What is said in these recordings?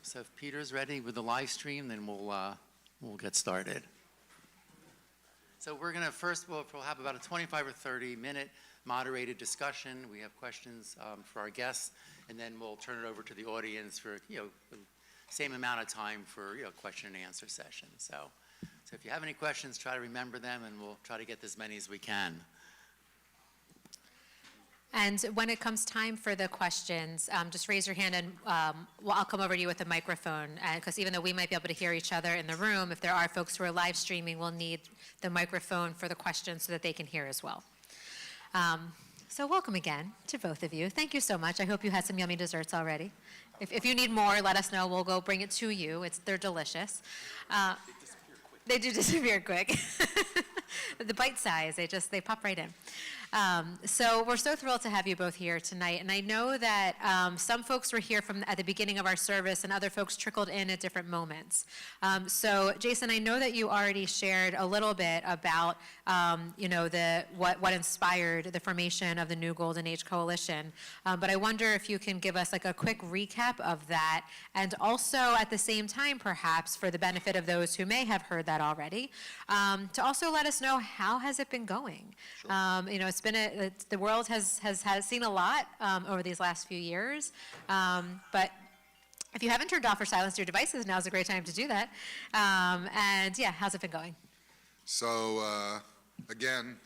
So if Peter's ready with the live stream, then we'll get started. So we're going to we'll have about a 25 or 30 minute moderated discussion. We have questions for our guests, and then we'll turn it over to the audience for the same amount of time for question and answer session. So if you have any questions, try to remember them, and we'll try to get as many as we can. And when it comes time for the questions, just raise your hand and I'll come over to you with a microphone. Because even though we might be able to hear each other in the room, if there are folks who are live streaming, we'll need the microphone for the questions so that they can hear as well. So welcome again to both of you. Thank you so much. I hope you had some yummy desserts already. If you need more, let us know. We'll go bring it to you. They're delicious. They do disappear quick. The bite size, they pop right in. So we're so thrilled to have you both here tonight. And I know that some folks were here at the beginning of our service and other folks trickled in at different moments. So Jason, I know that you already shared a little bit about what inspired the formation of the New Golden Age Coalition. But I wonder if you can give us like a quick recap of that, and also at the same time, perhaps for the benefit of those who may have heard that already, to also let us know how has it been going. Sure. The world has seen a lot over these last few years, but if you haven't turned off or silenced your devices, now's a great time to do that. And yeah, how's it been going? So again,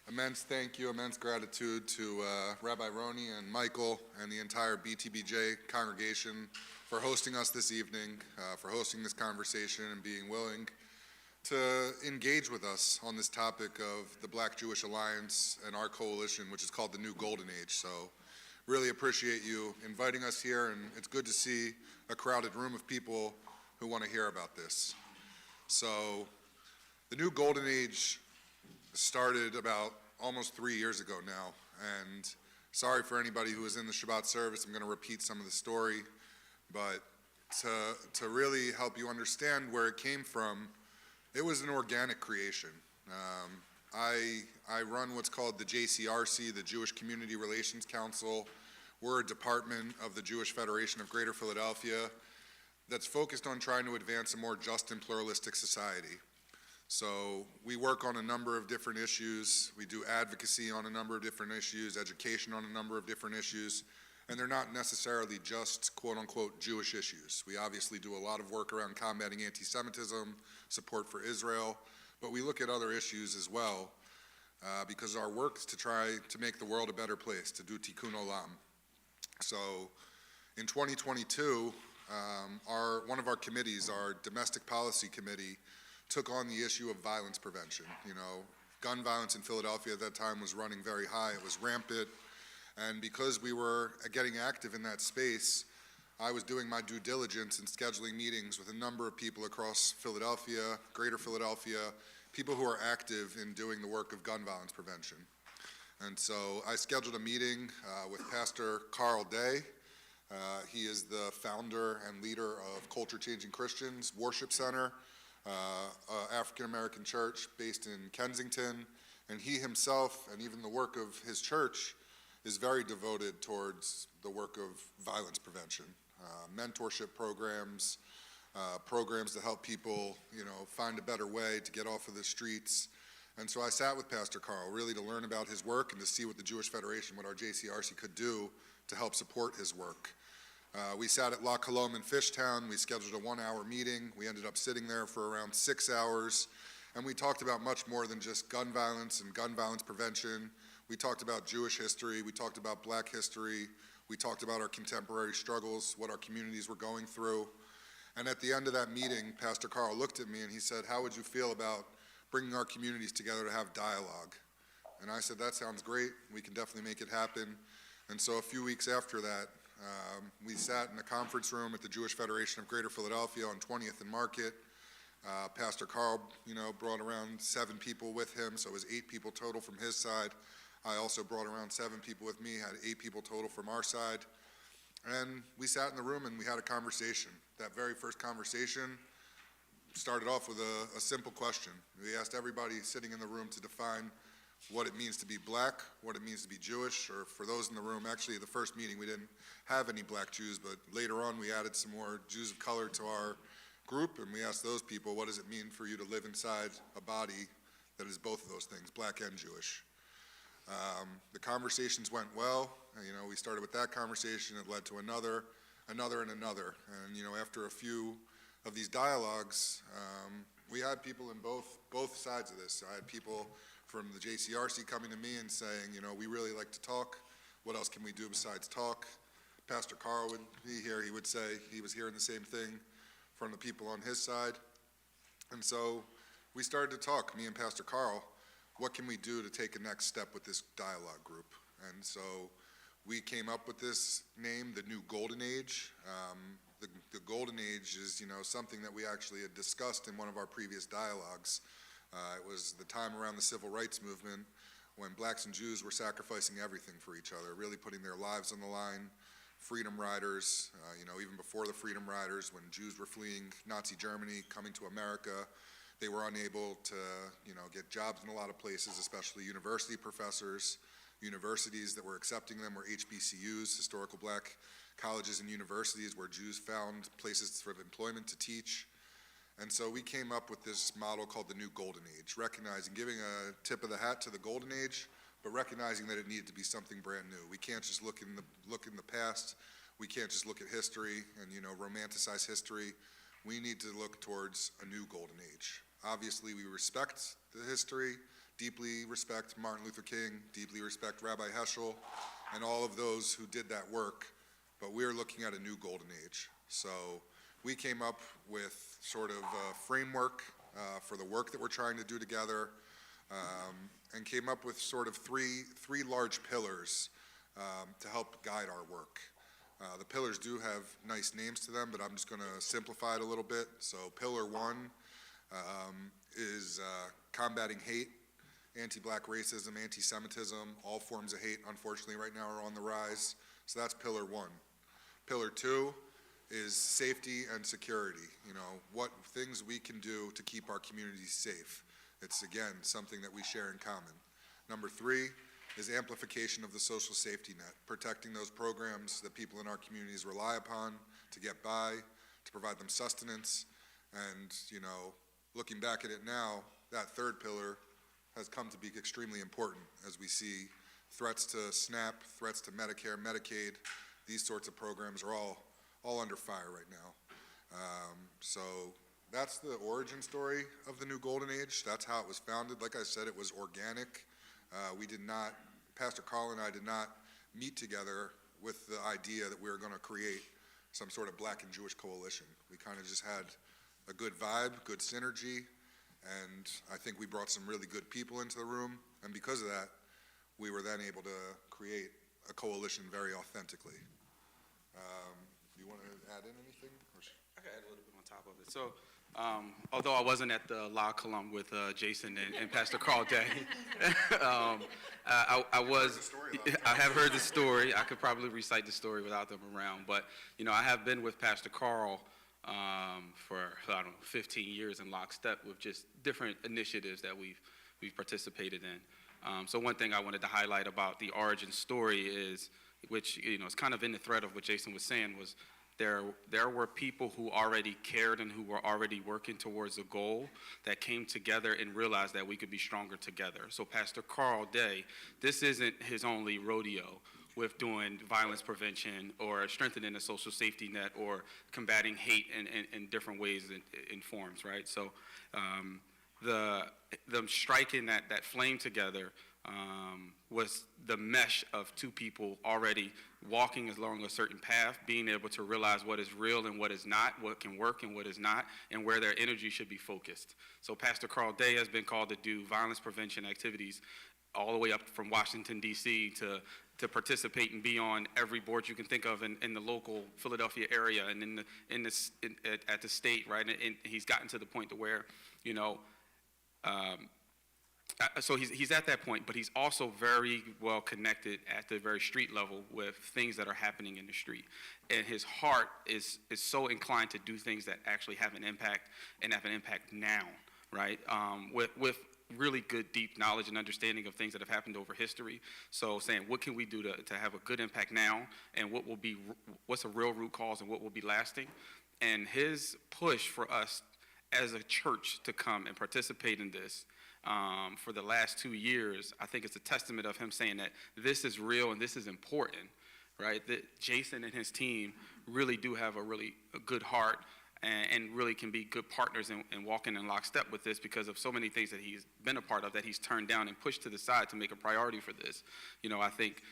immense thank you, immense gratitude to Rabbi Roney and Michael and the entire BTBJ congregation for hosting us this evening, for hosting this conversation and being willing to engage with us on this topic of the Black Jewish Alliance and our coalition, which is called the New Golden Age. So really appreciate you inviting us here, and it's good to see a crowded room of people who want to hear about this. So the New Golden Age started about almost 3 years ago now, and sorry for anybody who was in the Shabbat service, I'm going to repeat some of the story, but to really help you understand where it came from, it was an organic creation. I run what's called the JCRC, the Jewish Community Relations Council. We're a department of the Jewish Federation of Greater Philadelphia that's focused on trying to advance a more just and pluralistic society. So we work on a number of different issues. We do advocacy on a number of different issues, education on a number of different issues, and they're not necessarily just quote-unquote Jewish issues. We obviously do a lot of work around combating anti-Semitism, support for Israel, but we look at other issues as well because our work is to try to make the world a better place, to do tikkun olam. So in 2022, one of our committees, our domestic policy committee, took on the issue of violence prevention. Gun violence in Philadelphia at that time was running very high, it was rampant. And because we were getting active in that space, I was doing my due diligence and scheduling meetings with a number of people across Philadelphia, Greater Philadelphia, people who are active in doing the work of gun violence prevention. And so I scheduled a meeting with Pastor Carl Day. He is the founder and leader of Culture Changing Christians Worship Center, African-American church based in Kensington. And he himself, and even the work of his church, is very devoted towards the work of violence prevention, mentorship programs, programs to help people, find a better way to get off of the streets. And so I sat with Pastor Carl really to learn about his work and to see what the Jewish Federation, what our JCRC could do to help support his work. We sat at La Colombe in Fishtown. We scheduled a 1-hour meeting. We ended up sitting there for around 6 hours, and we talked about much more than just gun violence and gun violence prevention. We talked about Jewish history, we talked about Black history, we talked about our contemporary struggles, what our communities were going through. And at the end of that meeting, Pastor Carl looked at me and he said, "How would you feel about bringing our communities together to have dialogue?" And I said, "That sounds great, we can definitely make it happen." And so a few weeks after that, we sat in a conference room at the Jewish Federation of Greater Philadelphia on 20th and Market. Pastor Carl, brought around 7 people with him, so it was 8 people total from his side. I also brought around 7 people with me, had 8 people total from our side. And we sat in the room and we had a conversation. That very first conversation started off with a simple question. We asked everybody sitting in the room to define what it means to be black, what it means to be Jewish, or for those in the room, actually the first meeting we didn't have any black Jews, but later on we added some more Jews of color to our group, and we asked those people, what does it mean for you to live inside a body that is both of those things, black and Jewish? The conversations went well. We started with that conversation. It led to another, and another. And, after a few of these dialogues, we had people in both sides of this. I had people from the JCRC coming to me and saying, we really like to talk. What else can we do besides talk? Pastor Carl would be here. He would say he was hearing the same thing from the people on his side. And so we started to talk, me and Pastor Carl, what can we do to take a next step with this dialogue group? And so we came up with this name, the New Golden Age. The Golden Age is, something that we actually had discussed in one of our previous dialogues. It was the time around the Civil Rights Movement when blacks and Jews were sacrificing everything for each other, really putting their lives on the line. Freedom Riders, even before the Freedom Riders, when Jews were fleeing Nazi Germany, coming to America, they were unable to, get jobs in a lot of places, especially university professors. Universities that were accepting them were HBCUs, historical black colleges and universities where Jews found places for employment to teach. And so we came up with this model called the New Golden Age, recognizing, giving a tip of the hat to the Golden Age, but recognizing that it needed to be something brand new. We can't just look in the past. We can't just look at history and romanticize history. We need to look towards a new golden age. Obviously, we respect the history, deeply respect Martin Luther King, deeply respect Rabbi Heschel, and all of those who did that work, but we're looking at a new golden age. So we came up with sort of a framework for the work that we're trying to do together, and came up with sort of three large pillars to help guide our work. The pillars do have nice names to them, but I'm just going to simplify it a little bit. So pillar one is combating hate, anti-black racism, anti-Semitism. All forms of hate, unfortunately, right now are on the rise. So that's pillar one. Pillar two is safety and security. What things we can do to keep our communities safe. It's, again, something that we share in common. Number three is amplification of the social safety net, protecting those programs that people in our communities rely upon to get by, to provide them sustenance. And, looking back at it now, that third pillar has come to be extremely important as we see threats to SNAP, threats to Medicare, Medicaid. These sorts of programs are all under fire right now. So that's the origin story of the New Golden Age. That's how it was founded. Like I said, it was organic. Pastor Carl and I did not meet together with the idea that we were going to create some sort of black and Jewish coalition. We kind of just had a good vibe, good synergy, and I think we brought some really good people into the room, and because of that, we were then able to create a coalition very authentically. Do you want to add in anything? I can add a little bit on top of it. So, although I wasn't at the La Column with Jason and Pastor Carl Day, I have heard the story. I could probably recite the story without them around, but I have been with Pastor Carl for 15 years in lockstep with just different initiatives that we've participated in. So one thing I wanted to highlight about the origin story is, which is kind of in the thread of what Jason was saying, was there were people who already cared and who were already working towards a goal that came together and realized that we could be stronger together. So Pastor Carl Day, this isn't his only rodeo with doing violence prevention or strengthening the social safety net or combating hate in different ways and forms, right? So them striking that flame together was the mesh of two people already walking along a certain path, being able to realize what is real and what is not, what can work and what is not, and where their energy should be focused. So Pastor Carl Day has been called to do violence prevention activities all the way up from Washington, D.C. to participate and be on every board you can think of in the local Philadelphia area and at the state, right? And he's gotten to the point to where, so he's at that point, but he's also very well connected at the very street level with things that are happening in the street. And his heart is so inclined to do things that actually have an impact and have an impact now, right? really good, deep knowledge and understanding of things that have happened over history. So saying, what can we do to have a good impact now, and what's a real root cause and what will be lasting? And his push for us as a church to come and participate in this for the last 2 years, I think it's a testament of him saying that this is real and this is important, right? That Jason and his team really do have a good heart and really can be good partners and walking in lockstep with this because of so many things that he's been a part of that he's turned down and pushed to the side to make a priority for this. You know, I think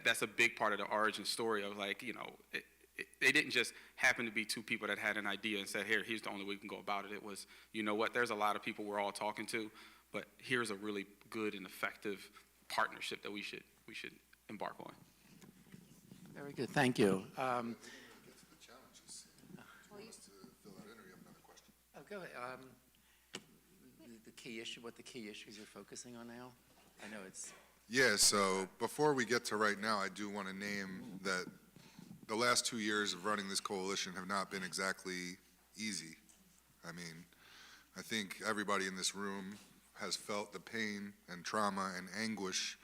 that's a big part of the origin story of, like, you know, they didn't just happen to be two people that had an idea and said, here's the only way we can go about it. It was, you know what, there's a lot of people we're all talking to, but here's a really good and effective partnership that we should embark on. Very good, thank you. Go ahead. What the key issues you're focusing on now? I know it's... Yeah, so before we get to right now, I do want to name that the last 2 years of running this coalition have not been exactly easy. I mean, I think everybody in this room has felt the pain and trauma and anguish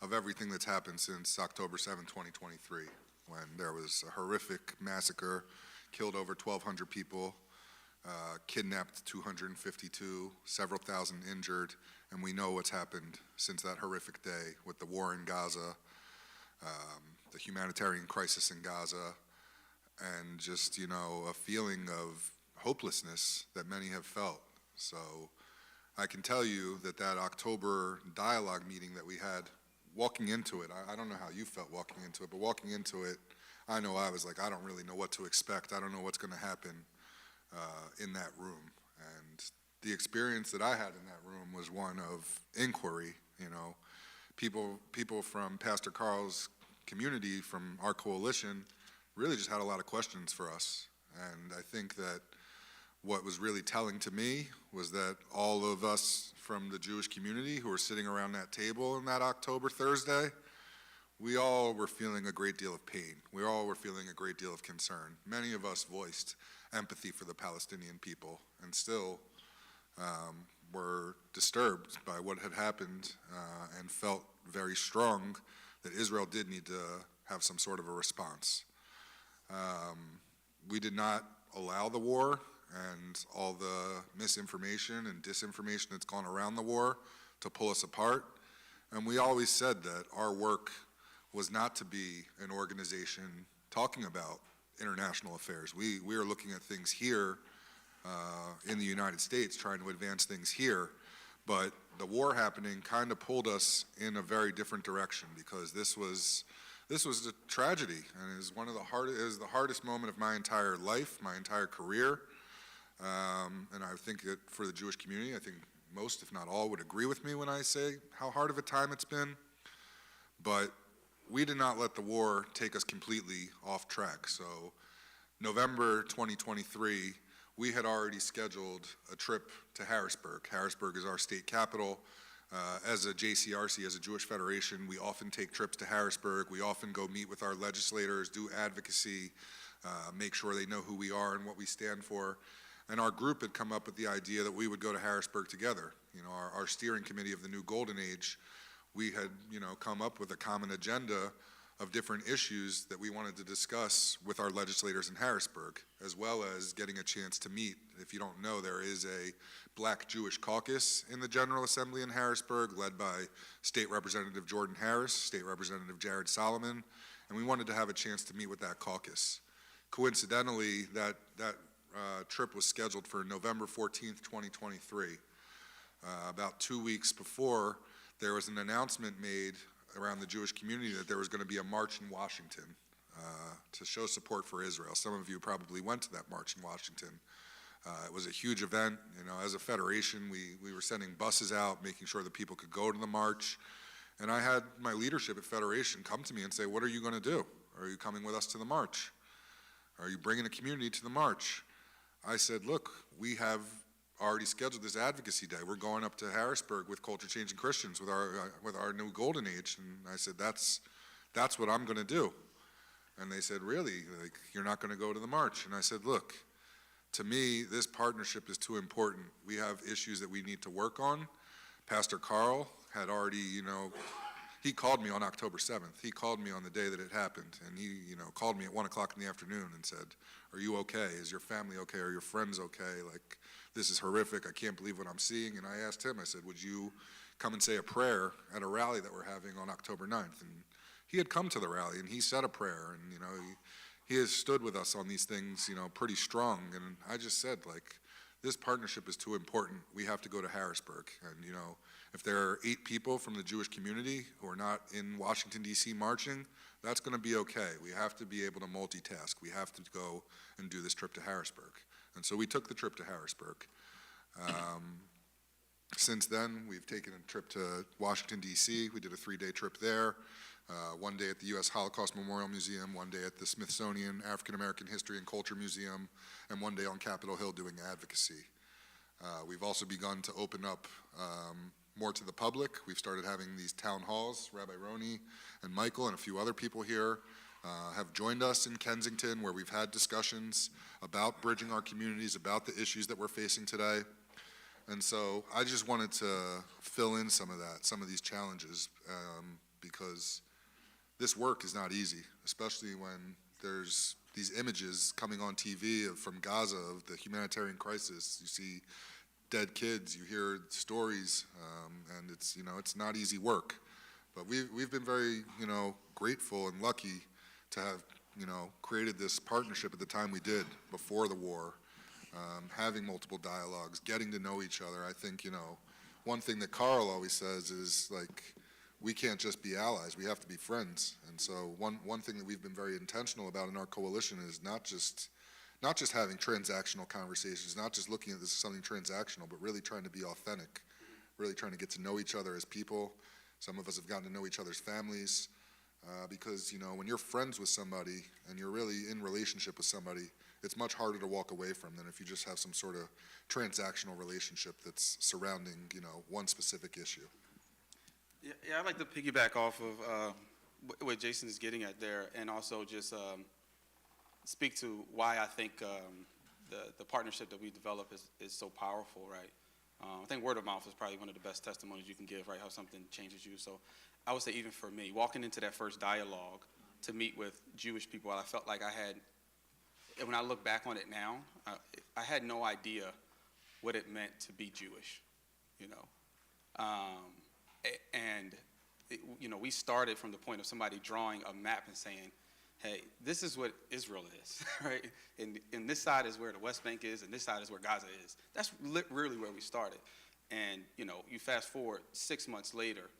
of everything that's happened since October 7, 2023, when there was a horrific massacre, killed over 1,200 people, kidnapped 252, several thousand injured, and we know what's happened since that horrific day with the war in Gaza, the humanitarian crisis in Gaza, and just, you know, a feeling of hopelessness that many have felt. So I can tell you that October dialogue meeting that we had, walking into it, I don't know how you felt walking into it, but walking into it, I know I was like, I don't really know what to expect. I don't know what's going to happen in that room. And the experience that I had in that room was one of inquiry. You know, people from Pastor Carl's community, from our coalition, really just had a lot of questions for us. And I think that what was really telling to me was that all of us from the Jewish community who were sitting around that table on that October Thursday, we all were feeling a great deal of pain. We all were feeling a great deal of concern. Many of us voiced empathy for the Palestinian people, and still were disturbed by what had happened and felt very strong that Israel did need to have some sort of a response. We did not allow the war and all the misinformation and disinformation that's gone around the war to pull us apart. And we always said that our work was not to be an organization talking about international affairs. We are looking at things here in the United States, trying to advance things here. But the war happening kind of pulled us in a very different direction, because this was a tragedy, and it is the hardest moment of my entire life, my entire career. And I think that for the Jewish community, I think most, if not all, would agree with me when I say how hard of a time it's been. But we did not let the war take us completely off track. So November 2023, we had already scheduled a trip to Harrisburg. Harrisburg is our state capital. As a JCRC, as a Jewish Federation, we often take trips to Harrisburg. We often go meet with our legislators, do advocacy, make sure they know who we are and what we stand for. And our group had come up with the idea that we would go to Harrisburg together. You know, our steering committee of the New Golden Age, we had, you know, come up with a common agenda of different issues that we wanted to discuss with our legislators in Harrisburg, as well as getting a chance to meet. If you don't know, there is a Black Jewish caucus in the General Assembly in Harrisburg, led by State Representative Jordan Harris, State Representative Jared Solomon, and we wanted to have a chance to meet with that caucus. Coincidentally, that trip was scheduled for November 14th, 2023. About 2 weeks before, there was an announcement made around the Jewish community that there was going to be a march in Washington to show support for Israel. Some of you probably went to that march in Washington. It was a huge event. You know, as a federation, we were sending buses out, making sure that people could go to the march. And I had my leadership at Federation come to me and say, what are you going to do? Are you coming with us to the march? Are you bringing the community to the march? I said, look, we have already scheduled this advocacy day. We're going up to Harrisburg with Culture Changing Christians, with our New Golden Age. And I said, that's what I'm going to do. And they said, really? Like, you're not going to go to the march? And I said, look, to me, this partnership is too important. We have issues that we need to work on, Pastor Carl had already, he called me on October 7th. He called me on the day that it happened, and he, called me at 1 o'clock in the afternoon and said, "Are you okay? Is your family okay? Are your friends okay? Like, this is horrific. I can't believe what I'm seeing." And I asked him, I said, "Would you come and say a prayer at a rally that we're having on October 9th?" And he had come to the rally, and he said a prayer, and, he has stood with us on these things, pretty strong. And I just said, like, this partnership is too important. We have to go to Harrisburg. And, if there are 8 people from the Jewish community who are not in Washington, D.C. marching, that's going to be okay. We have to be able to multitask. We have to go and do this trip to Harrisburg. And so we took the trip to Harrisburg. Since then, we've taken a trip to Washington, D.C. We did a 3-day trip there. 1 day at the U.S. Holocaust Memorial Museum, 1 day at the Smithsonian African American History and Culture Museum, and 1 day on Capitol Hill doing advocacy. We've also begun to open up more to the public. We've started having these town halls. Rabbi Roni and Michael and a few other people here have joined us in Kensington, where we've had discussions about bridging our communities, about the issues that we're facing today. And so I just wanted to fill in some of that, some of these challenges, because this work is not easy, especially when there's these images coming on TV from Gaza of the humanitarian crisis. You see dead kids, you hear stories, and it's, it's not easy work. But we've been very, grateful and lucky to have, created this partnership at the time we did before the war, having multiple dialogues, getting to know each other. I think, one thing that Carl always says is, like, we can't just be allies, we have to be friends. And so one thing that we've been very intentional about in our coalition is not just having transactional conversations, not just looking at this as something transactional, but really trying to be authentic, really trying to get to know each other as people. Some of us have gotten to know each other's families, because, when you're friends with somebody and you're really in relationship with somebody, it's much harder to walk away from than if you just have some sort of transactional relationship that's surrounding, one specific issue. Yeah, I'd like to piggyback off of what Jason is getting at there, and also just speak to why I think the partnership that we develop is so powerful, right? I think word of mouth is probably one of the best testimonies you can give, right? How something changes you. So I would say, even for me, walking into that first dialogue to meet with Jewish people, I felt like I had, and when I look back on it now, I had no idea what it meant to be Jewish, And, we started from the point of somebody drawing a map and saying, hey, this is what Israel is, right? And this side is where the West Bank is, and this side is where Gaza is. That's really where we started. And, you fast forward 6 months later,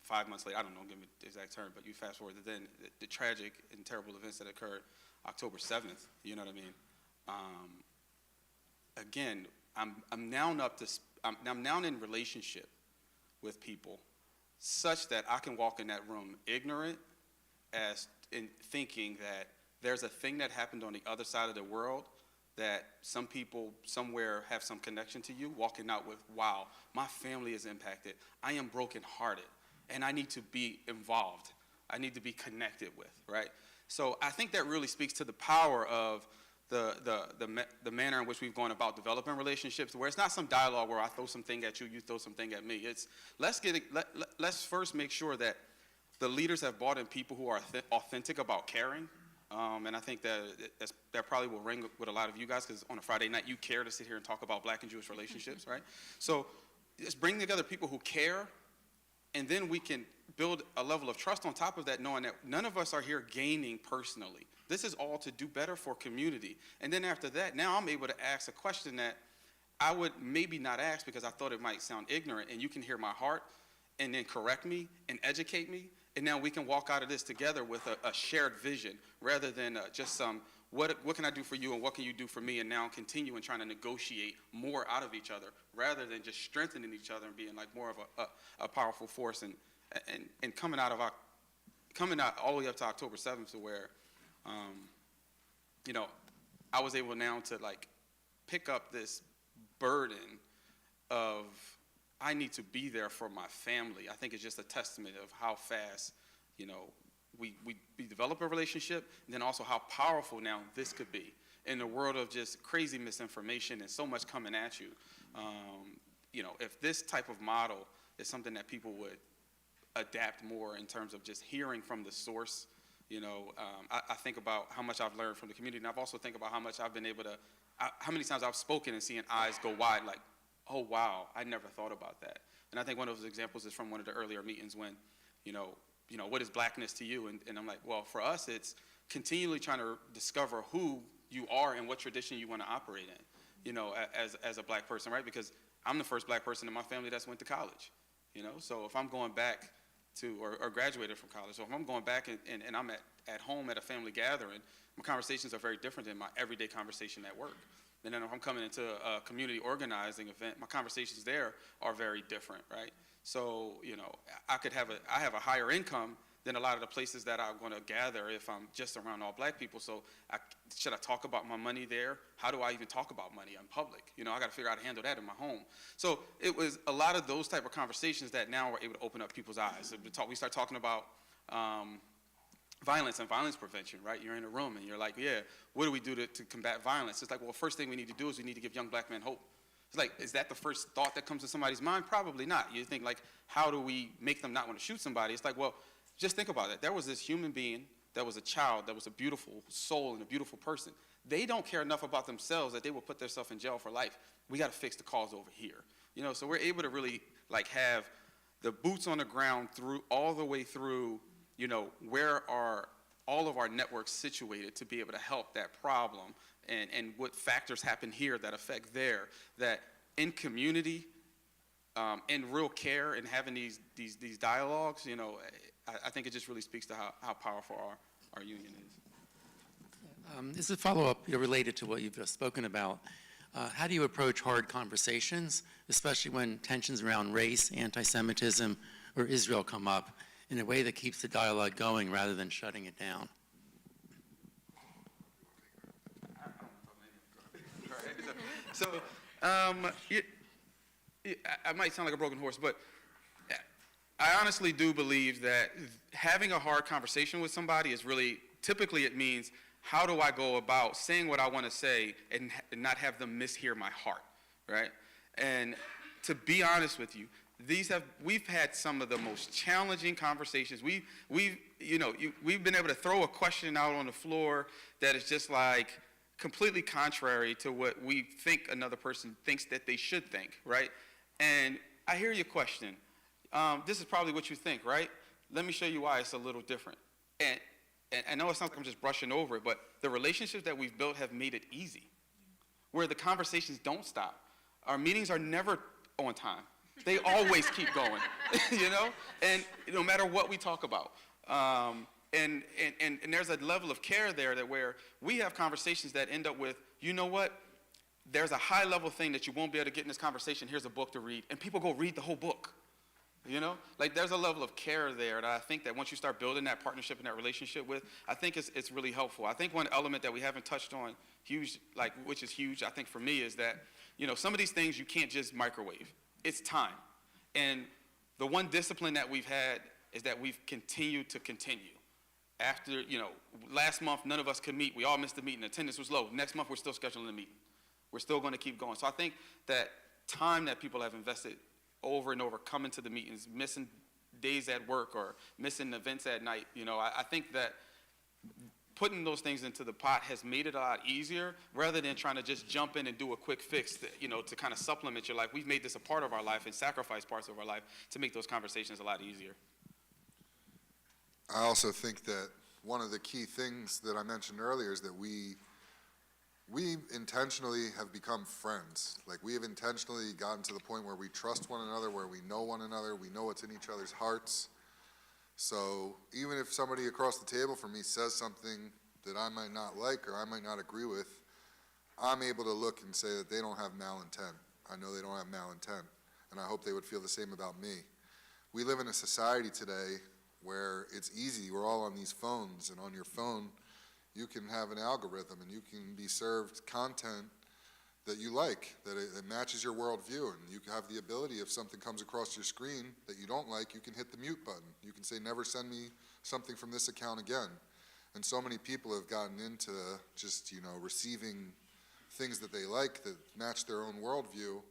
5 months later, I don't know, give me the exact term, but you fast forward to then the tragic and terrible events that occurred October 7th, you know what I mean? Again, I'm now in relationship with people such that I can walk in that room ignorant as in thinking that there's a thing that happened on the other side of the world that some people somewhere have some connection to you, walking out with, wow, my family is impacted. I am brokenhearted, and I need to be involved. I need to be connected with, right? So I think that really speaks to the power of the manner in which we've gone about developing relationships, where it's not some dialogue where I throw something at you, you throw something at me. It's let's first make sure that the leaders have brought in people who are authentic about caring, and I think that probably will ring with a lot of you guys, because on a Friday night you care to sit here and talk about Black and Jewish relationships, right? So just bring together people who care, and then we can build a level of trust on top of that, knowing that none of us are here gaining personally. This is all to do better for community. And then after that, now I'm able to ask a question that I would maybe not ask because I thought it might sound ignorant, and you can hear my heart and then correct me and educate me. And now we can walk out of this together with a shared vision, rather than just some, what can I do for you and what can you do for me, and now continue and trying to negotiate more out of each other, rather than just strengthening each other and being like more of a powerful force, and coming out all the way up to October 7th, to where I was able now to like pick up this burden of, I need to be there for my family. I think it's just a testament of how fast, we develop a relationship, and then also how powerful now this could be in a world of just crazy misinformation and so much coming at you. if this type of model is something that people would adapt more in terms of just hearing from the source. I think about how much I've learned from the community, and I've also think about how much I've been able to, how many times I've spoken and seeing eyes go wide, like, oh wow, I never thought about that. And I think one of those examples is from one of the earlier meetings when, what is blackness to you? And I'm like, well, for us, it's continually trying to discover who you are and what tradition you want to operate in, as a black person, right? Because I'm the first black person in my family that's went to college, So if I'm going back to, or graduated from college, so if I'm going back and I'm at home at a family gathering, my conversations are very different than my everyday conversation at work. And then if I'm coming into a community organizing event, my conversations there are very different, right? So, I have a higher income than a lot of the places that I'm going to gather if I'm just around all black people. So should I talk about my money there? How do I even talk about money in public? I got to figure out how to handle that in my home. So it was a lot of those type of conversations that now we're able to open up people's eyes. We start talking about violence and violence prevention, right? You're in a room and you're like, yeah, what do we do to combat violence? It's like, well, first thing we need to do is we need to give young black men hope. It's like, is that the first thought that comes to somebody's mind? Probably not. You think like, how do we make them not want to shoot somebody? It's like, well, just think about it. There was this human being that was a child, that was a beautiful soul and a beautiful person. They don't care enough about themselves that they will put themselves in jail for life. We got to fix the cause over here. So we're able to really like have the boots on the ground all the way through, where are all of our networks situated to be able to help that problem and what factors happen here that affect there, that in community, in real care and having these dialogues, I think it just really speaks to how powerful our union is. This is a follow-up related to what you've just spoken about. How do you approach hard conversations, especially when tensions around race, anti-Semitism, or Israel come up in a way that keeps the dialogue going rather than shutting it down? So, I might sound like a broken horse, but I honestly do believe that having a hard conversation with somebody is really, typically it means, how do I go about saying what I want to say and not have them mishear my heart, right? And to be honest with you, we've had some of the most challenging conversations. We've been able to throw a question out on the floor that is just like completely contrary to what we think another person thinks that they should think, right? And I hear your question. This is probably what you think, right? Let me show you why it's a little different. And I know it sounds like I'm just brushing over it, but the relationships that we've built have made it easy, where the conversations don't stop. Our meetings are never on time. They always keep going, and no matter what we talk about. And there's a level of care there that where we have conversations that end up with, there's a high level thing that you won't be able to get in this conversation. Here's a book to read. And people go read the whole book. Like there's a level of care there that I think that once you start building that partnership and that relationship with, I think it's really helpful. I think one element that we haven't touched on, which is huge, I think for me, is that, some of these things you can't just microwave. It's time. And the one discipline that we've had is that we've continued to continue. After, last month, none of us could meet. We all missed the meeting. Attendance was low. Next month, we're still scheduling a meeting. We're still going to keep going. So I think that time that people have invested over and over, coming to the meetings, missing days at work or missing events at night, I think that putting those things into the pot has made it a lot easier rather than trying to just jump in and do a quick fix to kind of supplement your life. We've made this a part of our life and sacrificed parts of our life to make those conversations a lot easier. I also think that one of the key things that I mentioned earlier is that we intentionally have become friends. Like we have intentionally gotten to the point where we trust one another, where we know one another, we know what's in each other's hearts. So even if somebody across the table from me says something that I might not like or I might not agree with, I'm able to look and say that they don't have malintent. I know they don't have malintent, and I hope they would feel the same about me. We live in a society today where it's easy. We're all on these phones, and on your phone, you can have an algorithm, and you can be served content that you like, that it matches your worldview, and you have the ability, if something comes across your screen that you don't like, you can hit the mute button. You can say, never send me something from this account again. And so many people have gotten into just, receiving things that they like that match their own worldview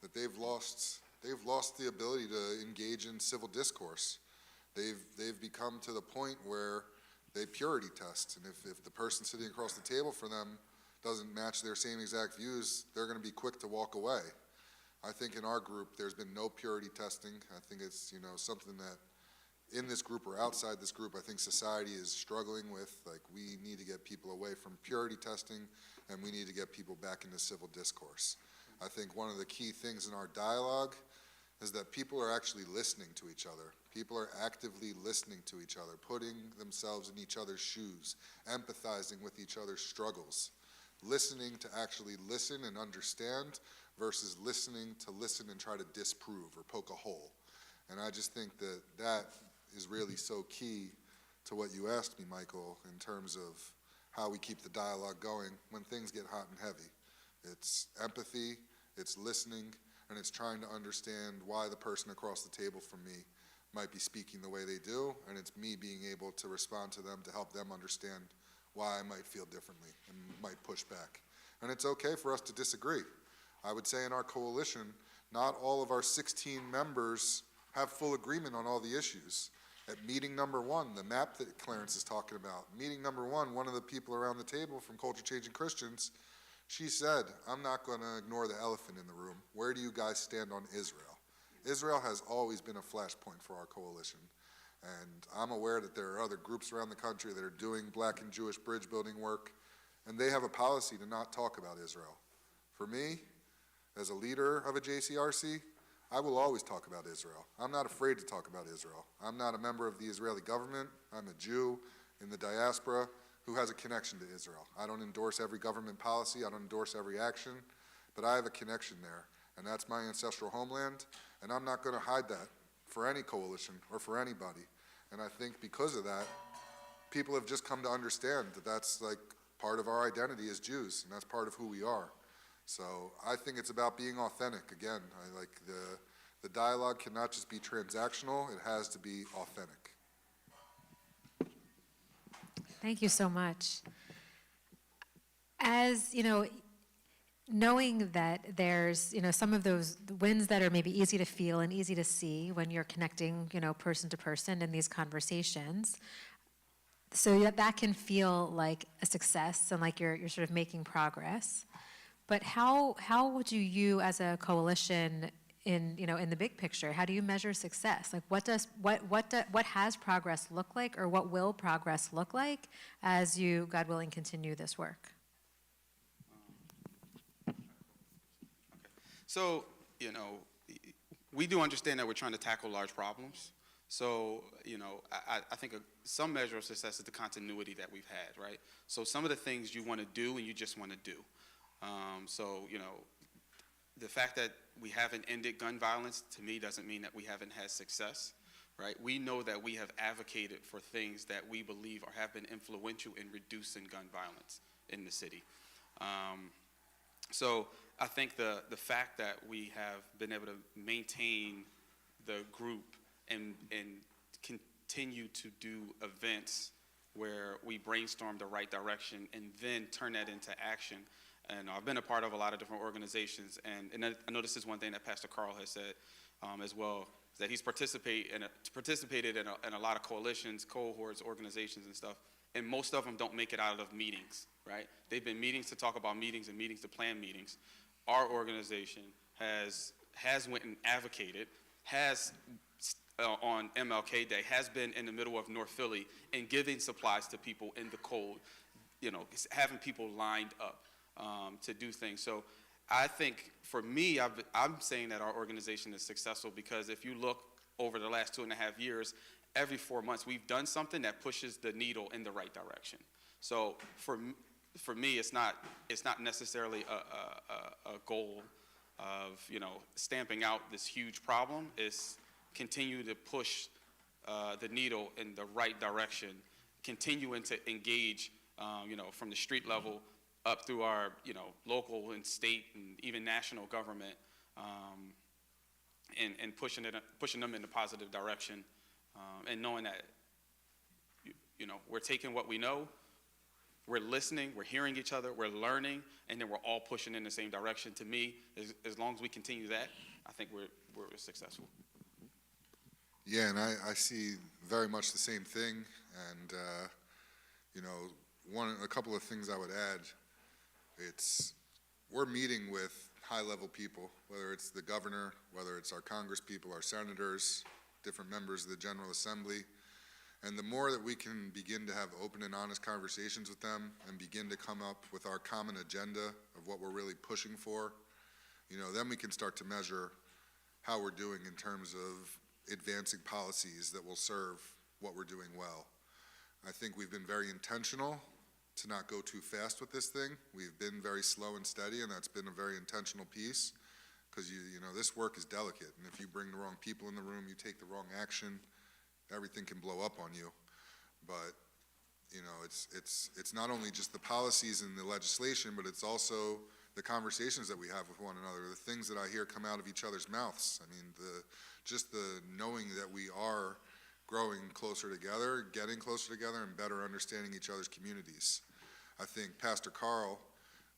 that they've lost the ability to engage in civil discourse. They've become to the point where they purity test, and if the person sitting across the table for them doesn't match their same exact views, they're going to be quick to walk away. I think in our group, there's been no purity testing. I think it's, something that in this group or outside this group, I think society is struggling with. Like, we need to get people away from purity testing, and we need to get people back into civil discourse. I think one of the key things in our dialogue is that people are actually listening to each other. People are actively listening to each other, putting themselves in each other's shoes, empathizing with each other's struggles, listening to actually listen and understand versus listening to listen and try to disprove or poke a hole. And I just think that that is really so key to what you asked me, Michael, in terms of how we keep the dialogue going when things get hot and heavy. It's empathy, it's listening, and it's trying to understand why the person across the table from me might be speaking the way they do, and it's me being able to respond to them to help them understand why I might feel differently and might push back. And it's okay for us to disagree. I would say in our coalition, not all of our 16 members have full agreement on all the issues. At meeting number 1, the map that Clarence is talking about, meeting number 1, one of the people around the table from Culture Changing Christians, she said, I'm not going to ignore the elephant in the room. Where do you guys stand on Israel? Israel has always been a flashpoint for our coalition. And I'm aware that there are other groups around the country that are doing Black and Jewish bridge building work, and they have a policy to not talk about Israel. For me, as a leader of a JCRC, I will always talk about Israel. I'm not afraid to talk about Israel. I'm not a member of the Israeli government. I'm a Jew in the diaspora who has a connection to Israel. I don't endorse every government policy. I don't endorse every action, but I have a connection there, and that's my ancestral homeland, and I'm not going to hide that for any coalition or for anybody. And I think because of that, people have just come to understand that that's like part of our identity as Jews, and that's part of who we are. So I think it's about being authentic. Again, I like the dialogue cannot just be transactional, it has to be authentic. Thank you so much. As, knowing that there's, some of those wins that are maybe easy to feel and easy to see when you're connecting, person to person in these conversations, so that can feel like a success and like you're sort of making progress. But how would you as a coalition in the big picture, how do you measure success? Like what has progress look like, or what will progress look like as you, God willing, continue this work? So, we do understand that we're trying to tackle large problems. So, I think some measure of success is the continuity that we've had, right? So some of the things you want to do and you just want to do. So, the fact that we haven't ended gun violence, to me, doesn't mean that we haven't had success, right? We know that we have advocated for things that we believe or have been influential in reducing gun violence in the city. So I think the fact that we have been able to maintain the group and continue to do events where we brainstorm the right direction and then turn that into action. And I've been a part of a lot of different organizations, and I know this is one thing that Pastor Carl has said as well, is that he's participated in a lot of coalitions, cohorts, organizations and stuff, and most of them don't make it out of meetings, right? They've been meetings to talk about meetings and meetings to plan meetings. Our organization has went and advocated, has on MLK Day, has been in the middle of North Philly and giving supplies to people in the cold, having people lined up to do things. So I think for me, I'm saying that our organization is successful because if you look over the last 2.5 years, every 4 months we've done something that pushes the needle in the right direction. So for me, it's not necessarily a goal of stamping out this huge problem. It's continue to push the needle in the right direction, continuing to engage from the street level up through our local and state and even national government, and pushing them in a positive direction, and knowing that we're taking what we know, we're listening, we're hearing each other, we're learning, and then we're all pushing in the same direction. To me, as long as we continue that, I think we're successful. Yeah, and I see very much the same thing. And, you know, a couple of things I would add, we're meeting with high-level people, whether it's the governor, whether it's our Congress people, our senators, different members of the General Assembly. And the more that we can begin to have open and honest conversations with them and begin to come up with our common agenda of what we're really pushing for, you know, then we can start to measure how we're doing in terms of advancing policies that will serve what we're doing well. I think we've been very intentional to not go too fast with this thing. We've been very slow and steady, and that's been a very intentional piece, because you know, this work is delicate, and if you bring the wrong people in the room, you take the wrong action, everything can blow up on you. But you know, it's not only just the policies and the legislation, but it's also the conversations that we have with one another, the things that I hear come out of each other's mouths. I mean, just the knowing that we are growing closer together, getting closer together, and better understanding each other's communities. I think Pastor Carl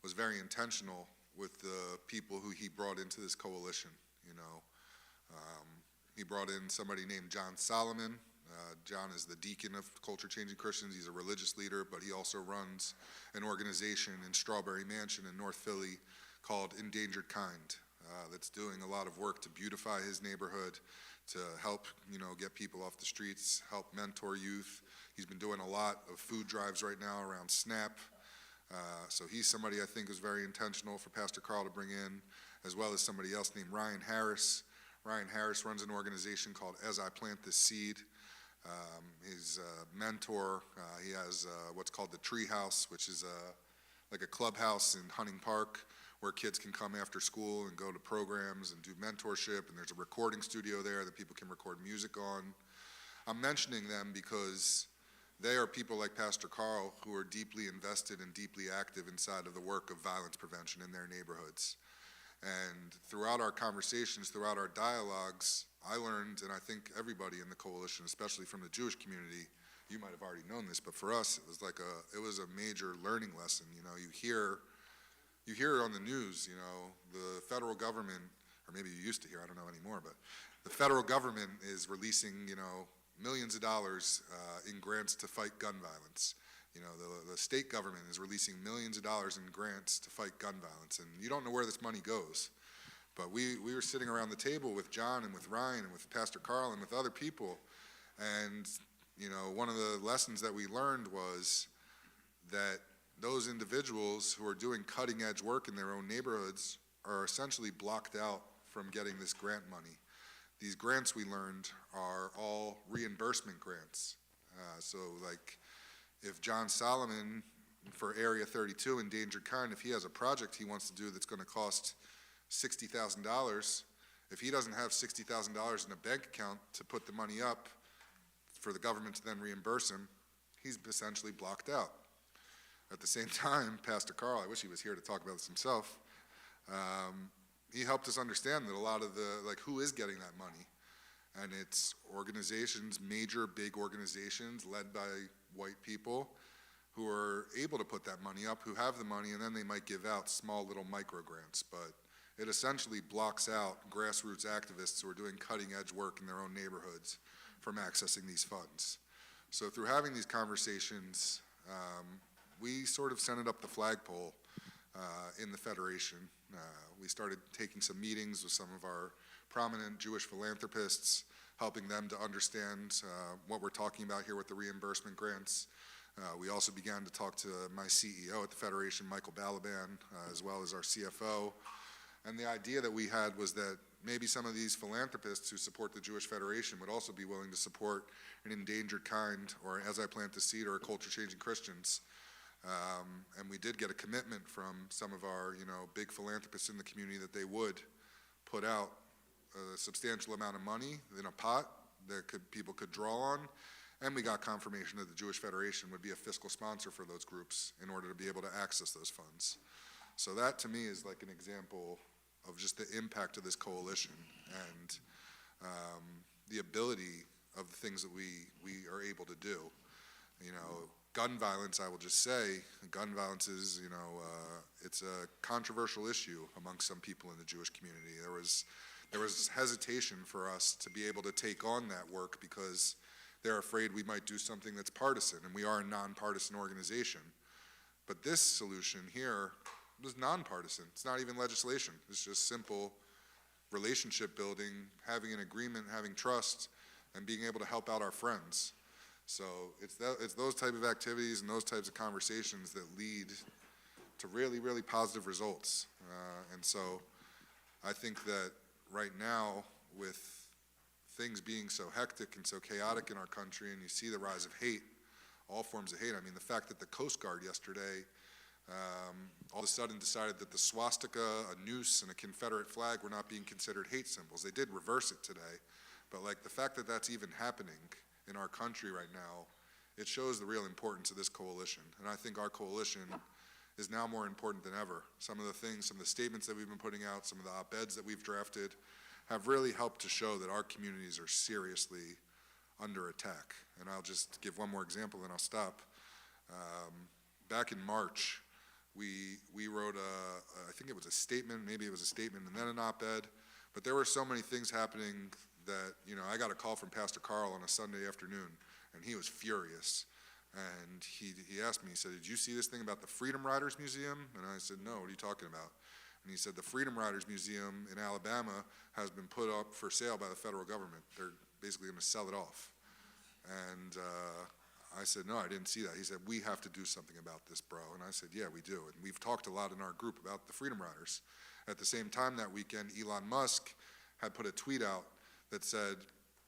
was very intentional with the people who he brought into this coalition. You know, he brought in somebody named John Solomon. John is the deacon of Culture Changing Christians. He's a religious leader, but he also runs an organization in Strawberry Mansion in North Philly called Endangered Kind, that's doing a lot of work to beautify his neighborhood, to help, you know, get people off the streets, help mentor youth. He's been doing a lot of food drives right now around SNAP. So he's somebody I think is very intentional for Pastor Carl to bring in, as well as somebody else named Ryan Harris. Ryan Harris runs an organization called As I Plant This Seed. He's a mentor. He has what's called the Tree House, which is like a clubhouse in Hunting Park where kids can come after school and go to programs and do mentorship, and there's a recording studio there that people can record music on. I'm mentioning them because they are people like Pastor Carl who are deeply invested and deeply active inside of the work of violence prevention in their neighborhoods. And throughout our conversations, throughout our dialogues, I learned, and I think everybody in the coalition, especially from the Jewish community, you might have already known this, but for us, it was a major learning lesson. You know, you hear it on the news, you know, the federal government, or maybe you used to hear, I don't know anymore, but the federal government is releasing, you know, millions of dollars in grants to fight gun violence. You know, the state government is releasing millions of dollars in grants to fight gun violence, and you don't know where this money goes. But we were sitting around the table with John and with Ryan and with Pastor Carl and with other people, and, you know, one of the lessons that we learned was that those individuals who are doing cutting-edge work in their own neighborhoods are essentially blocked out from getting this grant money. These grants, we learned, are all reimbursement grants. So, like, if John Solomon, for Area 32, Endangered Kind, if he has a project he wants to do that's going to cost $60,000, if he doesn't have $60,000 in a bank account to put the money up for the government to then reimburse him, he's essentially blocked out. At the same time, Pastor Carl, I wish he was here to talk about this himself, he helped us understand that a lot of who is getting that money? And it's organizations, major, big organizations led by white people who are able to put that money up, who have the money, and then they might give out small little micro grants. But it essentially blocks out grassroots activists who are doing cutting-edge work in their own neighborhoods from accessing these funds. So through having these conversations, we sort of sent up the flagpole in the Federation. We started taking some meetings with some of our prominent Jewish philanthropists, helping them to understand what we're talking about here with the reimbursement grants. We also began to talk to my CEO at the Federation, Michael Balaban, as well as our CFO. And the idea that we had was that maybe some of these philanthropists who support the Jewish Federation would also be willing to support an Endangered Kind, or As I Plant the Seed, or Culture Changing Christians. And we did get a commitment from some of our, you know, big philanthropists in the community that they would put out a substantial amount of money in a pot that people could draw on. And we got confirmation that the Jewish Federation would be a fiscal sponsor for those groups in order to be able to access those funds. So that, to me, is like an example of just the impact of this coalition and the ability of the things that we are able to do. You know, gun violence, I will just say, gun violence is, it's a controversial issue among some people in the Jewish community. There was hesitation for us to be able to take on that work because they're afraid we might do something that's partisan, and we are a nonpartisan organization. But this solution here was nonpartisan. It's not even legislation. It's just simple relationship building, having an agreement, having trust, and being able to help out our friends. So it's those type of activities and those types of conversations that lead to really, really positive results. And so I think that right now, with things being so hectic and so chaotic in our country, and you see the rise of hate, all forms of hate. I mean, the fact that the Coast Guard yesterday all of a sudden decided that the swastika, a noose, and a Confederate flag were not being considered hate symbols. They did reverse it today, but like the fact that that's even happening in our country right now, it shows the real importance of this coalition. And I think our coalition is now more important than ever. Some of the things, some of the statements that we've been putting out, some of the op-eds that we've drafted have really helped to show that our communities are seriously under attack. And I'll just give one more example, then I'll stop. Back in March, we wrote I think it was a statement, maybe it was a statement and then an op-ed, but there were so many things happening that, I got a call from Pastor Carl on a Sunday afternoon, and he was furious. And he asked me, he said, "Did you see this thing about the Freedom Riders Museum?" And I said, "No, what are you talking about?" And he said, "The Freedom Riders Museum in Alabama has been put up for sale by the federal government. They're basically going to sell it off." And I said, "No, I didn't see that." He said, "We have to do something about this, bro." And I said, "Yeah, we do." And we've talked a lot in our group about the Freedom Riders. At the same time that weekend, Elon Musk had put a tweet out that said,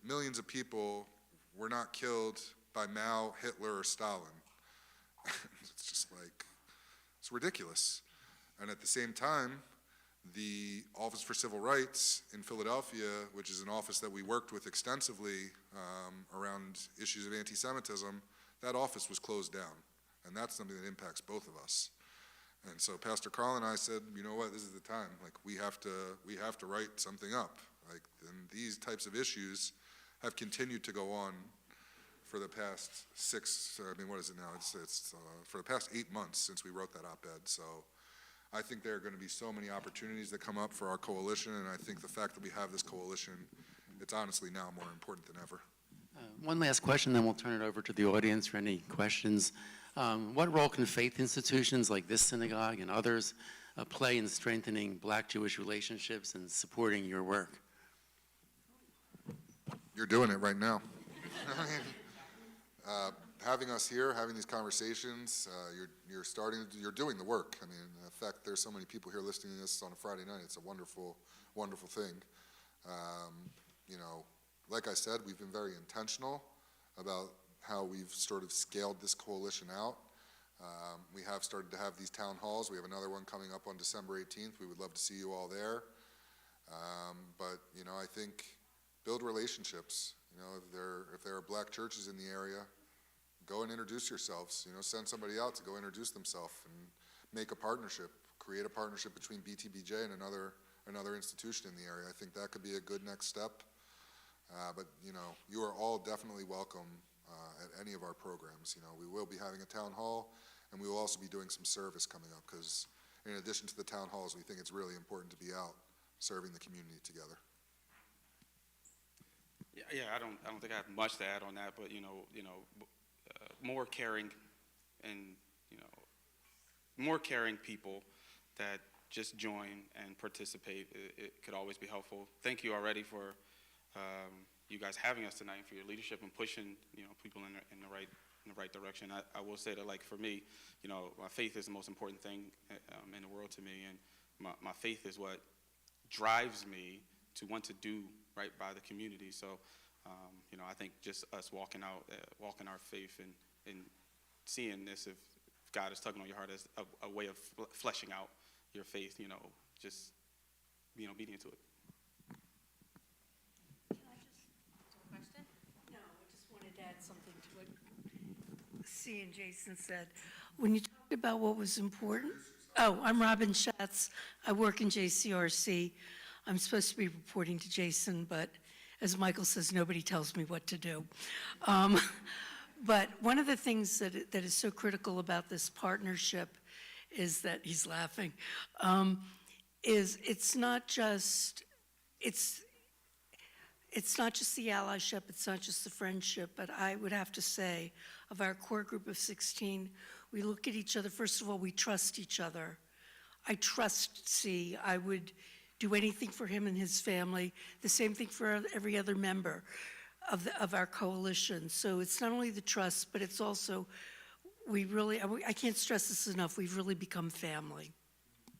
"Millions of people were not killed by Mao, Hitler, or Stalin." It's just like, it's ridiculous. And at the same time, the Office for Civil Rights in Philadelphia, which is an office that we worked with extensively around issues of anti-Semitism, that office was closed down. And that's something that impacts both of us. And so Pastor Carl and I said, "You know what, this is the time. Like, we have to write something up." Like, and these types of issues have continued to go on for the past what is it now? It's for the past 8 months since we wrote that op-ed. So I think there are going to be so many opportunities that come up for our coalition, and I think the fact that we have this coalition, it's honestly now more important than ever. One last question, then we'll turn it over to the audience for any questions. What role can faith institutions like this synagogue and others play in strengthening Black-Jewish relationships and supporting your work? You're doing it right now. Having us here, having these conversations, you're doing the work. I mean, in fact, there's so many people here listening to this on a Friday night. It's a wonderful, wonderful thing. Like I said, we've been very intentional about how we've sort of scaled this coalition out. We have started to have these town halls. We have another one coming up on December 18th. We would love to see you all there. But I think build relationships. If there are Black churches in the area, go and introduce yourselves. Send somebody out to go introduce themselves and make a partnership. Create a partnership between BTBJ and another institution in the area. I think that could be a good next step. But you are all definitely welcome at any of our programs. We will be having a town hall, and we will also be doing some service coming up, because in addition to the town halls, we think it's really important to be out serving the community together. Yeah, I don't think I have much to add on that, but more caring and more caring people that just join and participate. It could always be helpful. Thank you already for you guys having us tonight, for your leadership and pushing people in the right direction. I will say that, like, for me, my faith is the most important thing in the world to me, and my faith is what drives me to want to do right by the community. So, I think just us walking our faith and seeing this, if God is tugging on your heart as a way of fleshing out your faith, just being obedient to it. Can I just, question? No, I just wanted to add something to what C and Jason said. When you talked about what was important, I'm Robin Schatz. I work in JCRC. I'm supposed to be reporting to Jason, but as Michael says, nobody tells me what to do. But one of the things that is so critical about this partnership is that, he's laughing, is it's not just the allyship, it's not just the friendship, but I would have to say, of our core group of 16, we look at each other, first of all, we trust each other. I trust C. I would do anything for him and his family, the same thing for every other member of our coalition. So it's not only the trust, but it's also, I can't stress this enough, we've really become family. Thank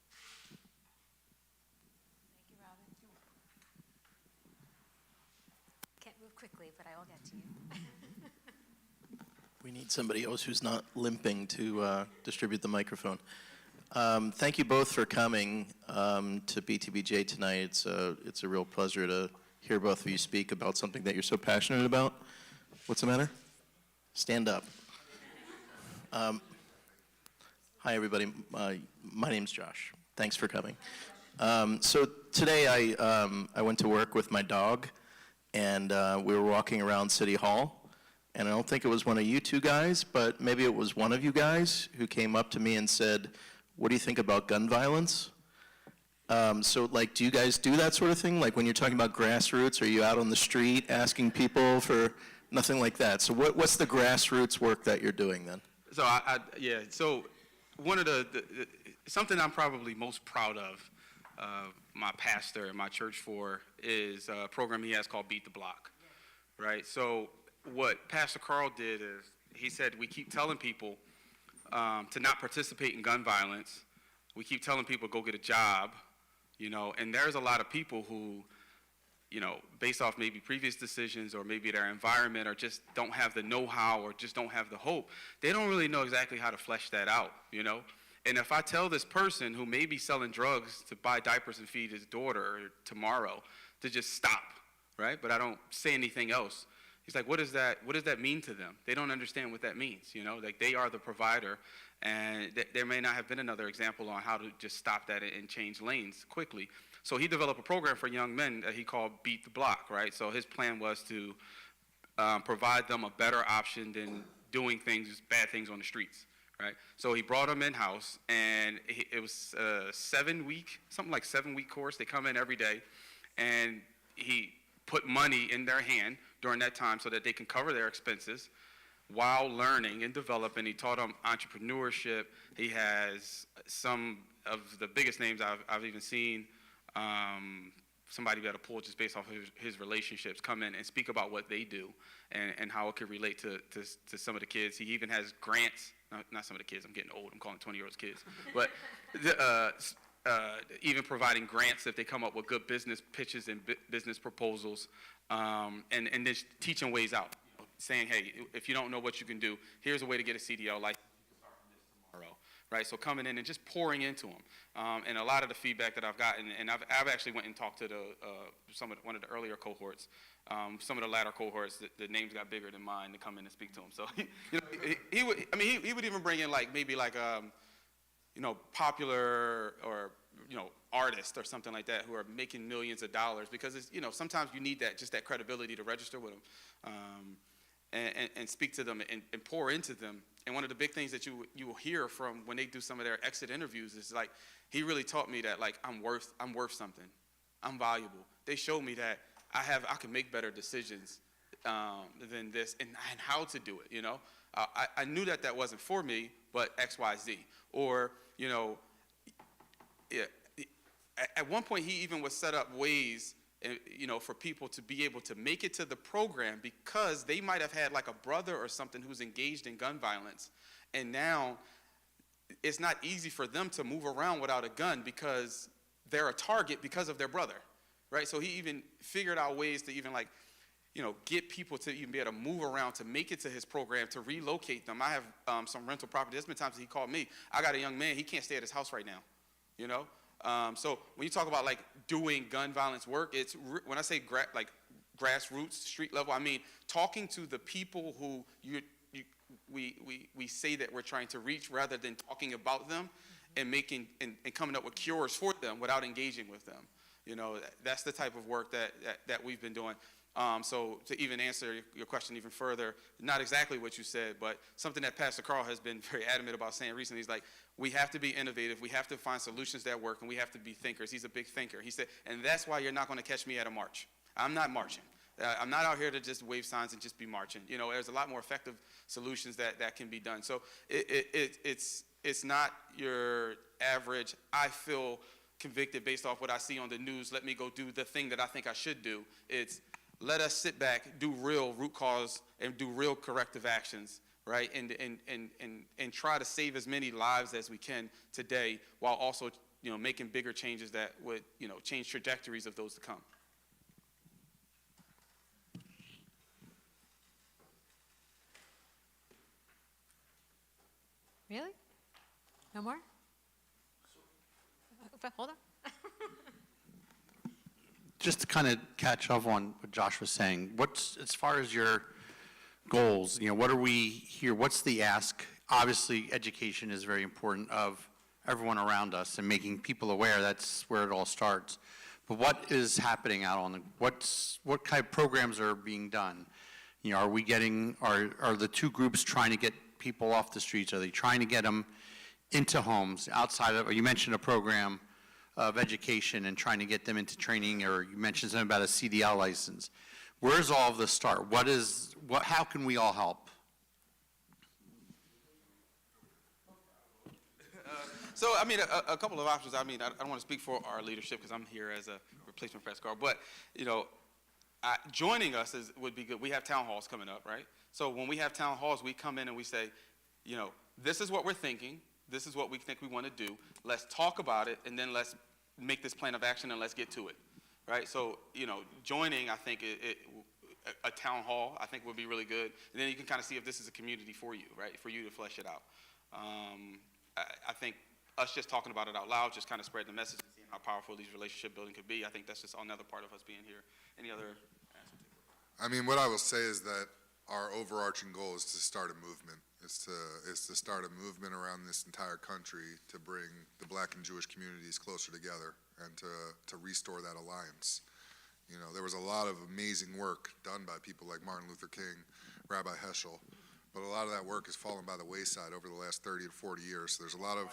you, Robin. Can't move quickly, but I will get to you. We need somebody else who's not limping to distribute the microphone. Thank you both for coming to BTBJ tonight. It's a real pleasure to hear both of you speak about something that you're so passionate about. What's the matter? Stand up. Hi, everybody. My name's Josh. Thanks for coming. So today I went to work with my dog, and we were walking around City Hall. And I don't think it was one of you two guys, but maybe it was one of you guys who came up to me and said, "What do you think about gun violence?" So, like, do you guys do that sort of thing? Like, when you're talking about grassroots, are you out on the street asking people for nothing like that? So what's the grassroots work that you're doing then? So, so one of the something I'm probably most proud of my pastor and my church for is a program he has called Beat the Block, right? So what Pastor Carl did is he said, we keep telling people to not participate in gun violence. We keep telling people go get a job, you know, and there's a lot of people who, you know, based off maybe previous decisions or maybe their environment or just don't have the know-how or just don't have the hope, they don't really know exactly how to flesh that out, you know. And if I tell this person who may be selling drugs to buy diapers and feed his daughter tomorrow to just stop, right, but I don't say anything else, he's like, what does that mean to them? They don't understand what that means, you know? Like, they are the provider, and there may not have been another example on how to just stop that and change lanes quickly. So he developed a program for young men that he called Beat the Block, right? So his plan was to provide them a better option than doing bad things on the streets, right? So he brought them in-house, and it was a 7-week course. They come in every day, and he put money in their hand during that time so that they can cover their expenses while learning and developing. He taught them entrepreneurship. He has some of the biggest names I've even seen, somebody at a pool just based off his relationships come in and speak about what they do and how it could relate to some of the kids. He even has grants, not some of the kids, I'm getting old, I'm calling 20-year-olds kids, but even providing grants if they come up with good business pitches and business proposals, and just teaching ways out, saying, hey, if you don't know what you can do, here's a way to get a CDL license. You can start from this tomorrow, right? So coming in and just pouring into them, and a lot of the feedback that I've gotten, and I've actually went and talked to one of the earlier cohorts, some of the latter cohorts, the names got bigger than mine to come in and speak to them. So he would even bring in popular or artists or something like that who are making millions of dollars, because it's, sometimes you need that credibility to register with them, and speak to them and pour into them. And one of the big things that you will hear from when they do some of their exit interviews is like, he really taught me that, like, I'm worth something, I'm valuable. They showed me that I can make better decisions than this, and how to do it. I knew that wasn't for me, but X, Y, Z, or at one point he even would set up ways, for people to be able to make it to the program because they might have had like a brother or something who's engaged in gun violence, and now it's not easy for them to move around without a gun because they're a target because of their brother, right? So he even figured out ways to even get people to even be able to move around to make it to his program, to relocate them. I have some rental property. There's been times he called me. I got a young man, he can't stay at his house right now, So when you talk about doing gun violence work, it's when I say grassroots, street level, I mean talking to the people who we say that we're trying to reach, rather than talking about them and making and coming up with cures for them without engaging with them. That's the type of work that we've been doing. So to even answer your question even further, not exactly what you said, but something that Pastor Carl has been very adamant about saying recently is like, we have to be innovative, we have to find solutions that work, and we have to be thinkers. He's a big thinker. He said, and that's why you're not going to catch me at a march. I'm not marching. I'm not out here to just wave signs and just be marching. You know, there's a lot more effective solutions that can be done. So it's not your average, I feel convicted based off what I see on the news, let me go do the thing that I think I should do. It's let us sit back, do real root cause, and do real corrective actions, right? And try to save as many lives as we can today, while also, you know, making bigger changes that would, you know, change trajectories of those to come. Really? No more? Hold on. Just to kind of catch up on what Josh was saying, what's, as far as your goals, you know, what are we here, what's the ask? Obviously, education is very important of everyone around us and making people aware, that's where it all starts. But what is happening out on the, what kind of programs are being done? You know, are we getting, are the two groups trying to get people off the streets? Are they trying to get them into homes outside of, or you mentioned a program of education and trying to get them into training, or you mentioned something about a CDL license. Where's all of this start? How can we all help? So, I mean, a couple of options. I mean, I don't want to speak for our leadership because I'm here as a replacement press card, but, you know, joining us would be good. We have town halls coming up, right? So when we have town halls, we come in and we say, you know, this is what we're thinking. This is what we think we want to do. Let's talk about it, and then let's make this plan of action, and let's get to it, right? So, you know, joining, I think, a town hall, I think would be really good. And then you can kind of see if this is a community for you, right, for you to flesh it out. I think us just talking about it out loud, just kind of spread the message and seeing how powerful these relationship building could be. I think that's just another part of us being here. Any other answers? I mean, what I will say is that our overarching goal is to start a movement. Is to start a movement around this entire country to bring the Black and Jewish communities closer together and to restore that alliance. You know, there was a lot of amazing work done by people like Martin Luther King, Rabbi Heschel, but a lot of that work has fallen by the wayside over the last 30 to 40 years. So there's a lot of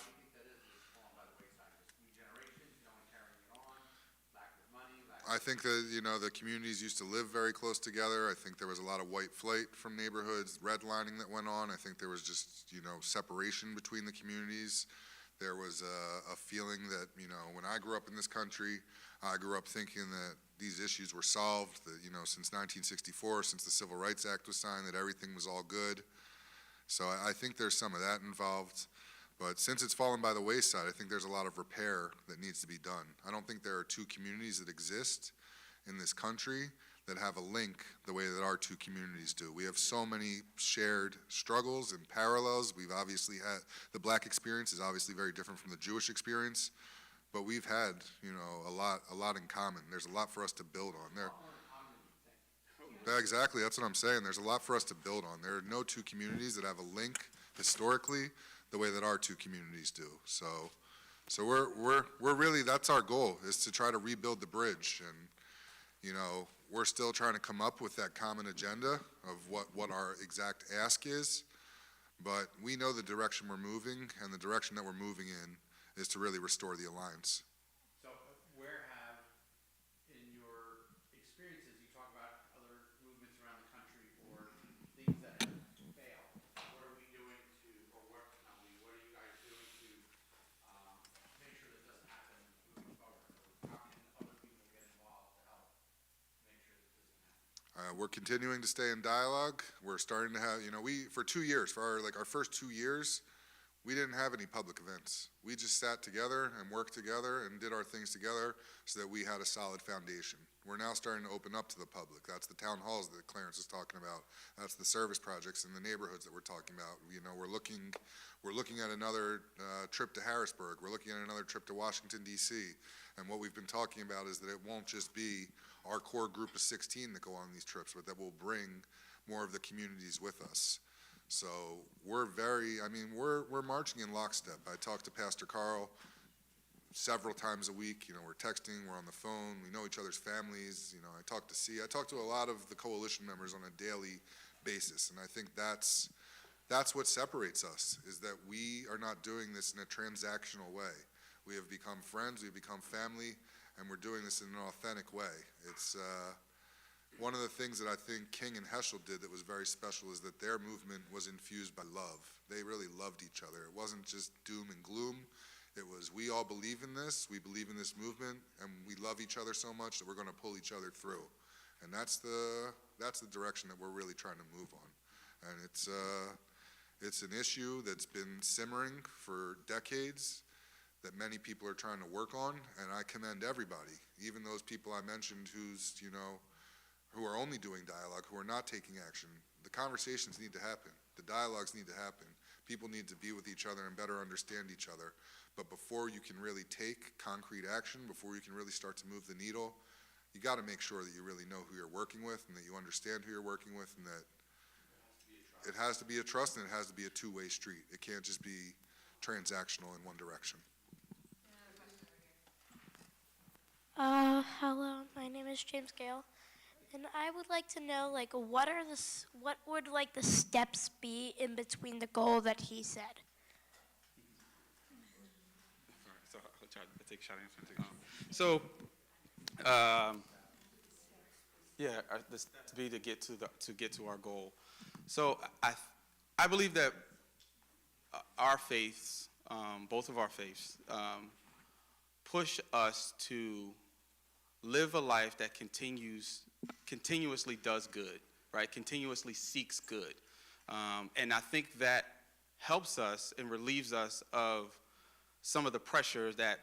I think that, you know, the communities used to live very close together. I think there was a lot of white flight from neighborhoods, redlining that went on. I think there was just, you know, separation between the communities. There was a feeling that, you know, when I grew up in this country, I grew up thinking that these issues were solved, that, you know, since 1964, since the Civil Rights Act was signed, that everything was all good. So I think there's some of that involved. But since it's fallen by the wayside, I think there's a lot of repair that needs to be done. I don't think there are two communities that exist in this country that have a link the way that our two communities do. We have so many shared struggles and parallels. We've obviously had, the Black experience is obviously very different from the Jewish experience, but we've had, you know, a lot in common. There's a lot for us to build on there. Yeah, exactly, that's what I'm saying. There's a lot for us to build on. There are no two communities that have a link historically the way that our two communities do. So we're really, that's our goal, is to try to rebuild the bridge. And, you know, we're still trying to come up with that common agenda of what our exact ask is, but we know the direction we're moving, and the direction that we're moving in is to really restore the alliance. So where have, in your experiences, you talk about other movements around the country or things that have failed. What are we doing to, or what, not we, what are you guys doing to make sure that doesn't happen moving forward? Or how can other people get involved to help make sure that doesn't happen? We're continuing to stay in dialogue. We're starting to have, you know, for 2 years, for our first 2 years, we didn't have any public events. We just sat together and worked together and did our things together so that we had a solid foundation. We're now starting to open up to the public. That's the town halls that Clarence is talking about. That's the service projects in the neighborhoods that we're talking about. You know, we're looking at another trip to Harrisburg. We're looking at another trip to Washington, D.C. And what we've been talking about is that it won't just be our core group of 16 that go on these trips, but that will bring more of the communities with us. So we're marching in lockstep. I talked to Pastor Carl several times a week. We're texting, we're on the phone, we know each other's families. I talk to a lot of the coalition members on a daily basis, and I think that's what separates us, is that we are not doing this in a transactional way. We have become friends, we've become family, and we're doing this in an authentic way. It's one of the things that I think King and Heschel did that was very special is that their movement was infused by love. They really loved each other. It wasn't just doom and gloom. It was, we all believe in this, we believe in this movement, and we love each other so much that we're going to pull each other through. And that's the direction that we're really trying to move on. And it's an issue that's been simmering for decades that many people are trying to work on, and I commend everybody, even those people I mentioned who are only doing dialogue, who are not taking action. The conversations need to happen. The dialogues need to happen. People need to be with each other and better understand each other. But before you can really take concrete action, before you can really start to move the needle, you got to make sure that you really know who you're working with and that you understand who you're working with, and that it has to be a trust and it has to be a two-way street. It can't just be transactional in one direction. Hello, my name is James Gale, and I would like to know, what would the steps be in between the goal that he said? So I'll try to take a shot at answering. The steps be to get to our goal. So I believe that our faiths, both of our faiths, push us to live a life that continuously does good, right? Continuously seeks good. And I think that helps us and relieves us of some of the pressure that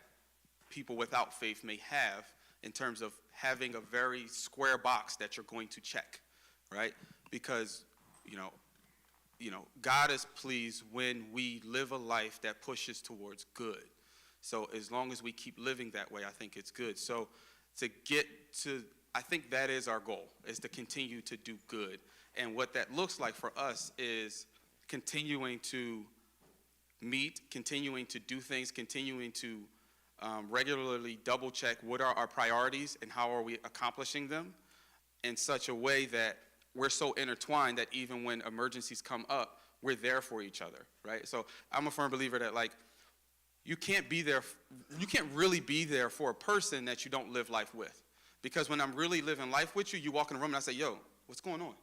people without faith may have in terms of having a very square box that you're going to check, right? Because, God is pleased when we live a life that pushes towards good. So as long as we keep living that way, I think it's good. So I think that is our goal, is to continue to do good. And what that looks like for us is continuing to meet, continuing to do things, continuing to regularly double check what are our priorities and how are we accomplishing them in such a way that we're so intertwined that even when emergencies come up, we're there for each other, right? So I'm a firm believer that you can't really be there for a person that you don't live life with. Because when I'm really living life with you, you walk in the room and I say, yo, what's going on?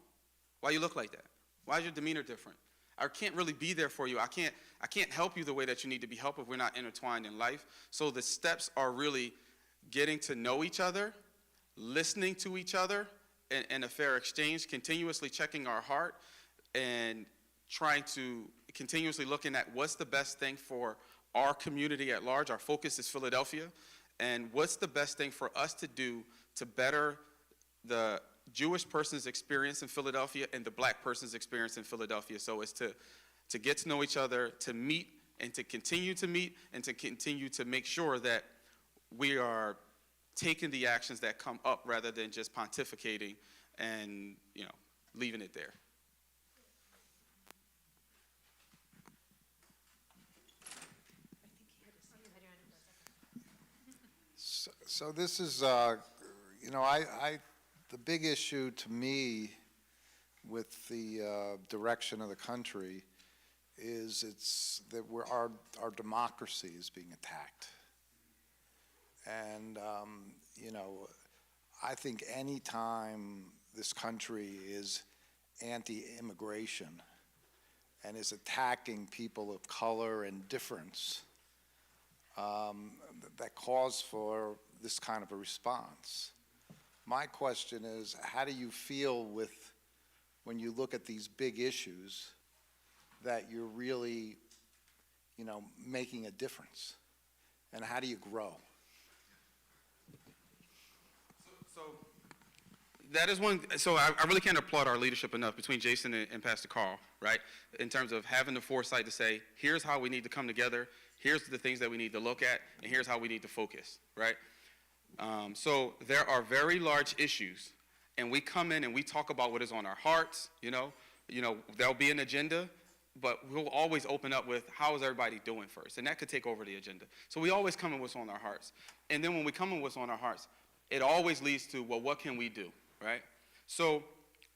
Why you look like that? Why is your demeanor different? I can't really be there for you. I can't help you the way that you need to be helped if we're not intertwined in life. So the steps are really getting to know each other, listening to each other, and a fair exchange, continuously checking our heart, and trying to continuously looking at what's the best thing for our community at large. Our focus is Philadelphia. And what's the best thing for us to do to better the Jewish person's experience in Philadelphia and the black person's experience in Philadelphia. So it's to get to know each other, to meet, and to continue to meet, and to continue to make sure that we are taking the actions that come up rather than just pontificating and, leaving it there. So this is, the big issue to me with the direction of the country is that our democracy is being attacked. And, I think any time this country is anti-immigration and is attacking people of color and difference, that calls for this kind of a response. My question is, how do you feel when you look at these big issues that you're really, making a difference? And how do you grow? So that is one. So I really can't applaud our leadership enough between Jason and Pastor Carl, right? In terms of having the foresight to say, here's how we need to come together, here's the things that we need to look at, and here's how we need to focus, right? So there are very large issues, and we come in and we talk about what is on our hearts. There'll be an agenda, but we'll always open up with how is everybody doing first, and that could take over the agenda. So we always come in what's on our hearts. And then when we come in what's on our hearts, it always leads to, well, what can we do, right? So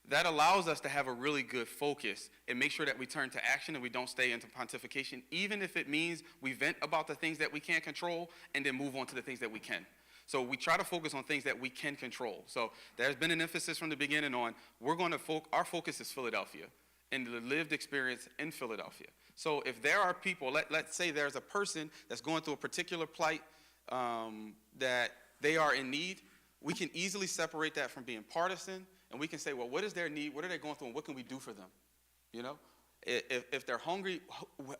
that allows us to have a really good focus and make sure that we turn to action and we don't stay into pontification, even if it means we vent about the things that we can't control and then move on to the things that we can. So we try to focus on things that we can control. So there's been an emphasis from the beginning on our focus is Philadelphia and the lived experience in Philadelphia. So if there are people, let's say there's a person that's going through a particular plight that they are in need, we can easily separate that from being partisan, and we can say, well, what is their need? What are they going through, and what can we do for them? You know, if they're hungry,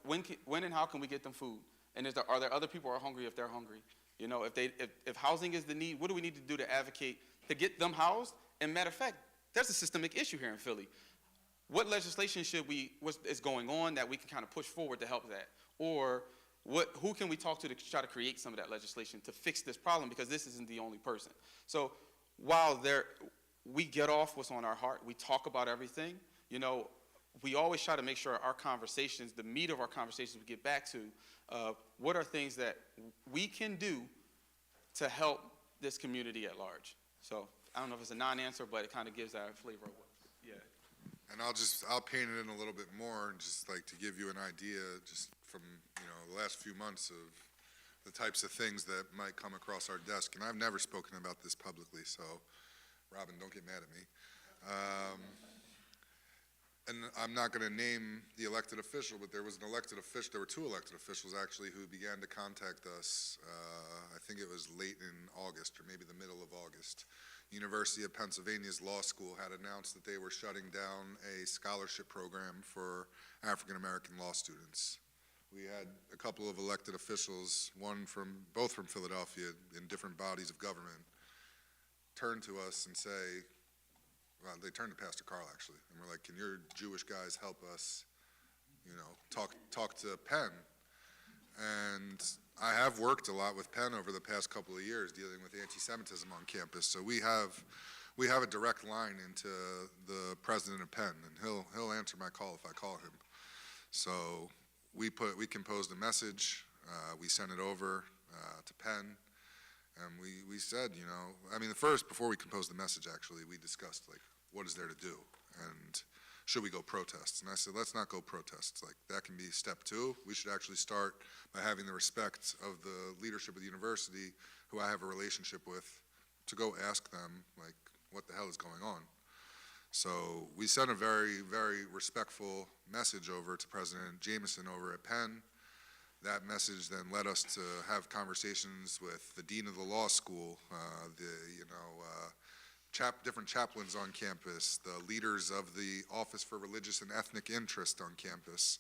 when and how can we get them food? And are there other people who are hungry if they're hungry? You know, if housing is the need, what do we need to do to advocate to get them housed? And matter of fact, there's a systemic issue here in Philly. What legislation is going on that we can kind of push forward to help that? Or who can we talk to try to create some of that legislation to fix this problem? Because this isn't the only person. So while we get off what's on our heart, we talk about everything, you know, we always try to make sure our conversations, the meat of our conversations, we get back to what are things that we can do to help this community at large. So I don't know if it's a non-answer, but it kind of gives that flavor of what, yeah. And I'll paint it in a little bit more, and just like to give you an idea, just from, you know, the last few months of the types of things that might come across our desk. And I've never spoken about this publicly, so Robin, don't get mad at me. And I'm not going to name the elected official, but there was an elected official, there were two elected officials actually who began to contact us, I think it was late in August or maybe the middle of August. University of Pennsylvania's law school had announced that they were shutting down a scholarship program for African American law students. We had a couple of elected officials, both from Philadelphia in different bodies of government, turn to us and say, well, they turned to Pastor Carl actually, and we're like, can your Jewish guys help us, you know, talk to Penn? And I have worked a lot with Penn over the past couple of years dealing with anti-Semitism on campus, so we have a direct line into the president of Penn, and he'll answer my call if I call him. So we composed a message, we sent it over to Penn. And we said, you know, I mean, before we composed the message, actually, we discussed, like, what is there to do? And should we go protest? And I said, let's not go protest. Like, that can be step two. We should actually start by having the respect of the leadership of the university, who I have a relationship with, to go ask them, like, what the hell is going on? So we sent a very, very respectful message over to President Jameson over at Penn. That message then led us to have conversations with the dean of the law school, different chaplains on campus, the leaders of the Office for Religious and Ethnic Interest on campus.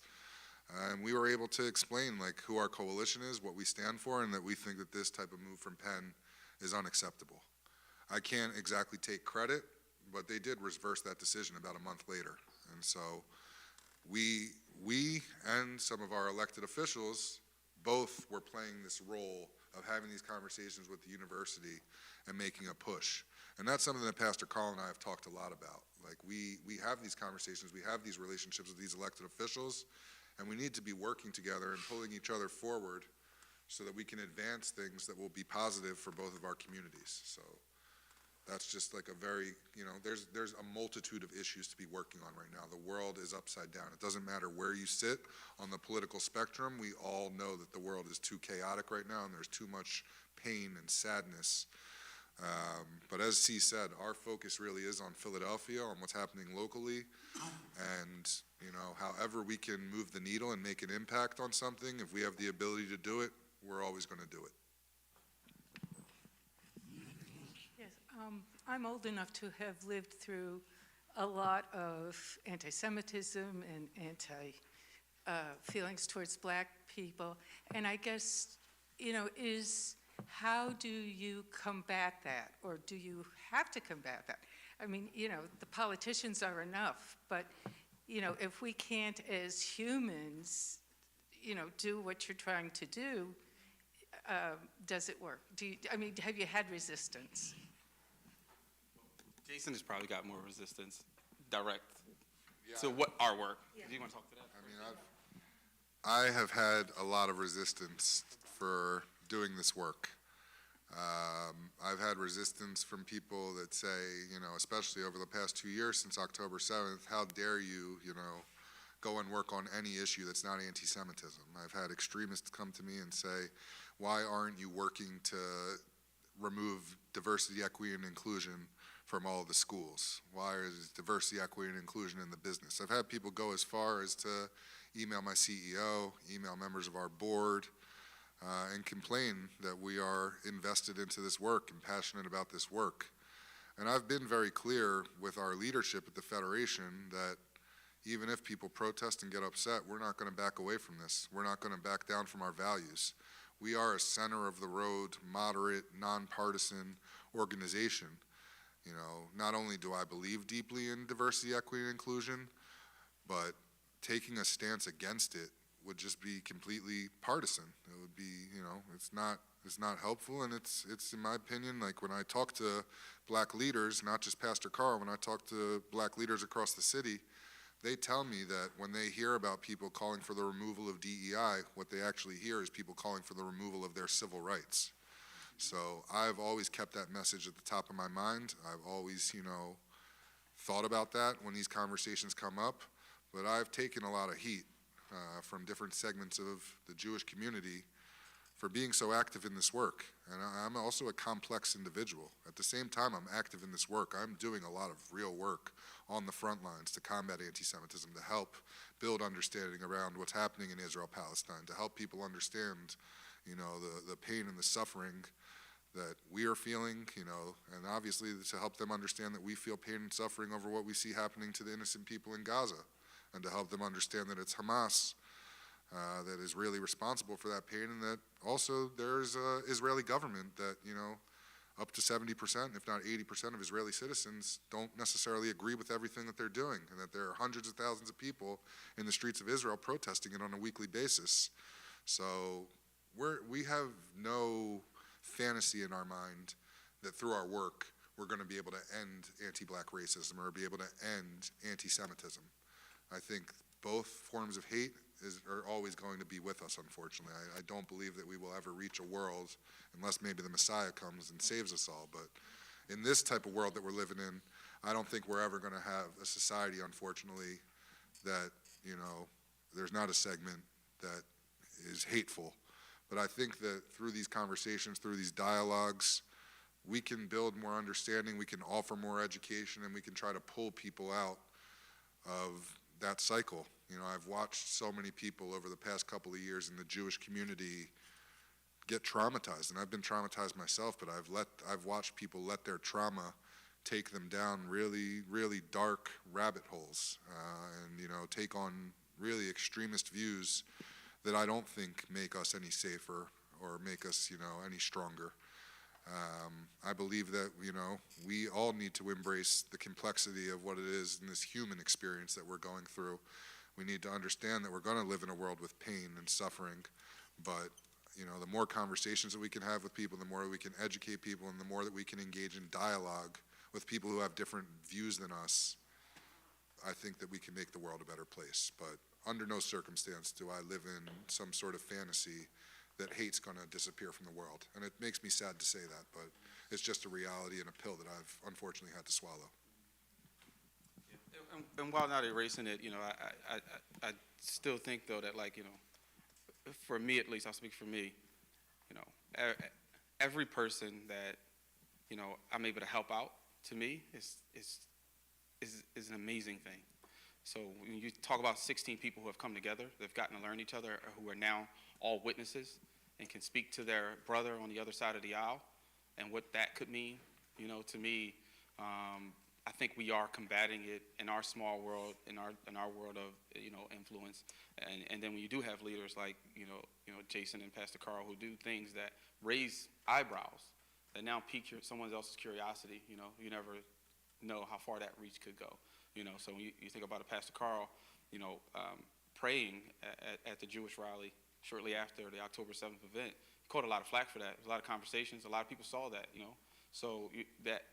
And we were able to explain, like, who our coalition is, what we stand for, and that we think that this type of move from Penn is unacceptable. I can't exactly take credit, but they did reverse that decision about a month later. And so we and some of our elected officials both were playing this role of having these conversations with the university and making a push. And that's something that Pastor Carl and I have talked a lot about. Like, we have these conversations, we have these relationships with these elected officials, and we need to be working together and pulling each other forward so that we can advance things that will be positive for both of our communities. So that's just like a very, you know, there's a multitude of issues to be working on right now. The world is upside down. It doesn't matter where you sit on the political spectrum. We all know that the world is too chaotic right now, and there's too much pain and sadness. But as C said, our focus really is on Philadelphia, on what's happening locally, and, you know, however we can move the needle and make an impact on something, if we have the ability to do it, we're always going to do it. Yes, I'm old enough to have lived through a lot of anti-Semitism and feelings towards black people, and I guess, you know, how do you combat that, or do you have to combat that? I mean, you know, the politicians are enough, but, you know, if we can't as humans, you know, do what you're trying to do, does it work? Have you had resistance? Jason has probably got more resistance, direct. to what our work. Do you want to talk to that? I mean, I have had a lot of resistance for doing this work. I've had resistance from people that say, you know, especially over the past 2 years since October 7th, how dare you, you know, go and work on any issue that's not anti-Semitism. I've had extremists come to me and say, why aren't you working to remove diversity, equity, and inclusion from all of the schools? Why is diversity, equity, and inclusion in the business? I've had people go as far as to email my CEO, email members of our board, and complain that we are invested into this work and passionate about this work. And I've been very clear with our leadership at the Federation that even if people protest and get upset, we're not going to back away from this. We're not going to back down from our values. We are a center-of-the-road, moderate, nonpartisan organization. You know, not only do I believe deeply in diversity, equity, and inclusion, but taking a stance against it would just be completely partisan. It would be, you know, it's not helpful, and it's in my opinion, like when I talk to black leaders, not just Pastor Carl, when I talk to black leaders across the city, they tell me that when they hear about people calling for the removal of DEI, what they actually hear is people calling for the removal of their civil rights. So I've always kept that message at the top of my mind. I've always, you know, thought about that when these conversations come up, but I've taken a lot of heat from different segments of the Jewish community for being so active in this work. And I'm also a complex individual. At the same time I'm active in this work, I'm doing a lot of real work on the front lines to combat anti-Semitism, to help build understanding around what's happening in Israel-Palestine, to help people understand, you know, the pain and the suffering that we are feeling, you know, and obviously to help them understand that we feel pain and suffering over what we see happening to the innocent people in Gaza, and to help them understand that it's Hamas that is really responsible for that pain, and that also there's an Israeli government that, you know, up to 70%, if not 80% of Israeli citizens don't necessarily agree with everything that they're doing, and that there are hundreds of thousands of people in the streets of Israel protesting it on a weekly basis. So we have no fantasy in our mind that through our work we're going to be able to end anti-black racism or be able to end anti-Semitism. I think both forms of hate are always going to be with us, unfortunately. I don't believe that we will ever reach a world, unless maybe the Messiah comes and saves us all. But in this type of world that we're living in, I don't think we're ever going to have a society, unfortunately, that, you know, there's not a segment that is hateful. But I think that through these conversations, through these dialogues, we can build more understanding, we can offer more education, and we can try to pull people out of that cycle. You know, I've watched so many people over the past couple of years in the Jewish community get traumatized, and I've been traumatized myself, but I've watched people let their trauma take them down really, really dark rabbit holes, and, you know, take on really extremist views that I don't think make us any safer or make us, you know, any stronger. I believe that, you know, we all need to embrace the complexity of what it is in this human experience that we're going through. We need to understand that we're going to live in a world with pain and suffering, but, you know, the more conversations that we can have with people, the more that we can educate people, and the more that we can engage in dialogue with people who have different views than us, I think that we can make the world a better place. But under no circumstance do I live in some sort of fantasy that hate's going to disappear from the world. And it makes me sad to say that, but it's just a reality and a pill that I've unfortunately had to swallow. And while not erasing it, you know, I still think, though, that, like, you know, for me at least, I'll speak for me, you know, every person that, you know, I'm able to help out, to me, is an amazing thing. So when you talk about 16 people who have come together, they've gotten to learn each other, who are now all witnesses and can speak to their brother on the other side of the aisle, and what that could mean, you know, to me, I think we are combating it in our small world, in our world of, you know, influence. And then when you do have leaders like, you know, Jason and Pastor Carl, who do things that raise eyebrows, that now pique someone else's curiosity, you know, you never know how far that reach could go. You know, so when you think about a Pastor Carl, you know, praying at the Jewish rally shortly after the October 7th event, he caught a lot of flack for that. There was a lot of conversations. A lot of people saw that, you know. So that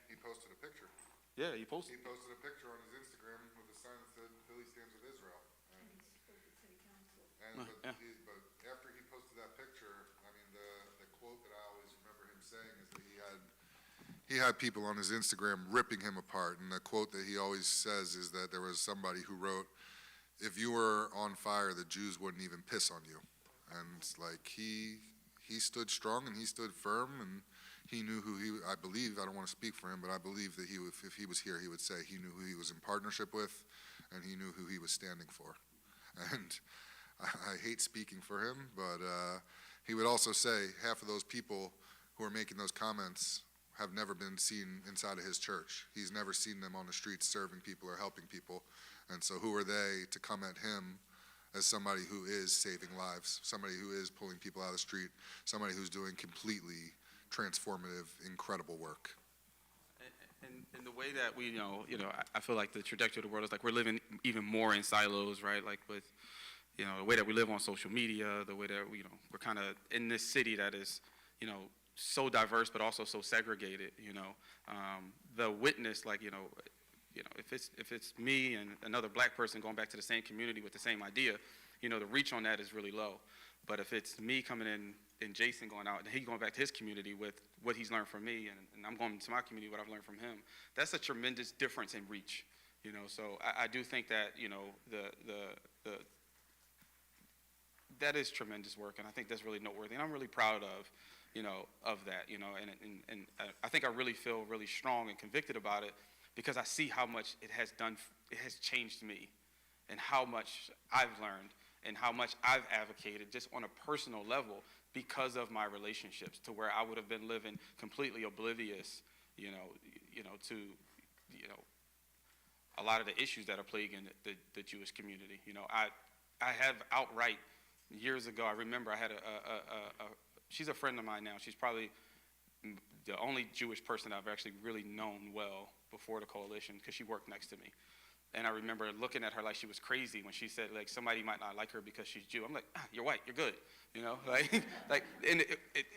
He posted a picture. Yeah, he posted. He posted a picture on his Instagram with a sign that said Philly stands with Israel. And Yeah. but after he posted that picture, I mean, the quote that I always remember him saying is that he had people on his Instagram ripping him apart, and the quote that he always says is that there was somebody who wrote, "If you were on fire, the Jews wouldn't even piss on you." And like he stood strong and he stood firm, and he knew who I believe, I don't want to speak for him, but I believe that if he was here, he would say he knew who he was in partnership with, and he knew who he was standing for. And I hate speaking for him, but he would also say half of those people who are making those comments have never been seen inside of his church. He's never seen them on the streets serving people or helping people. And so who are they to come at him as somebody who is saving lives, somebody who is pulling people out of the street, somebody who's doing completely transformative, incredible work. And the way that we, I feel like the trajectory of the world is like we're living even more in silos, right? Like with, the way that we live on social media, the way that, we're kind of in this city that is, so diverse but also so segregated, the witness, like, if it's me and another black person going back to the same community with the same idea, the reach on that is really low. But if it's me coming in and Jason going out and he going back to his community with what he's learned from me, and I'm going to my community what I've learned from him, that's a tremendous difference in reach. So I do think that that is tremendous work, and I think that's really noteworthy, and I'm really proud of that, and I think I really feel really strong and convicted about it because I see how much it has changed me, and how much I've learned, and how much I've advocated just on a personal level because of my relationships, to where I would have been living completely oblivious, to a lot of the issues that are plaguing the Jewish community. I have outright, years ago, I remember I had she's a friend of mine now. She's probably the only Jewish person I've actually really known well before the coalition, because she worked next to me. And I remember looking at her like she was crazy when she said, like, somebody might not like her because she's Jew. I'm like, you're white, you're good, and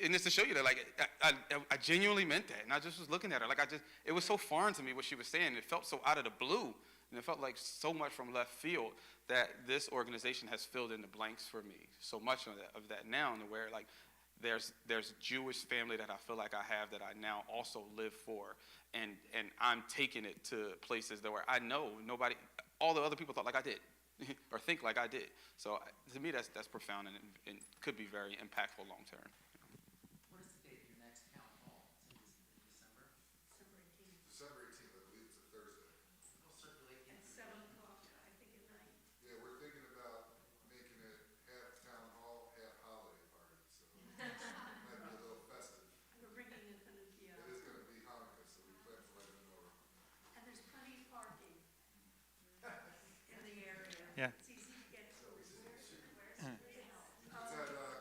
it's to show you that, like, I genuinely meant that. And I just was looking at her, like, it was so foreign to me what she was saying. It felt so out of the blue, and it felt like so much from left field that this organization has filled in the blanks for me. So much of that now, and where, like, there's Jewish family that I feel like I have that I now also live for, and I'm taking it to places where I know nobody, all the other people thought like I did, or think like I did. So to me, that's profound and could be very impactful long term. What is the date of your next town hall? Is it in December? December 18th, I believe it's a Thursday. We'll circulate the At 7 o'clock, I think at night. Yeah, we're thinking about making it half town hall, half holiday party, so it might be a little festive. We're bringing in Hanukkah. It is gonna be Hanukkah, so we plan to let them know. And there's plenty of parking in the area. Yeah. It's easy to get to. It's at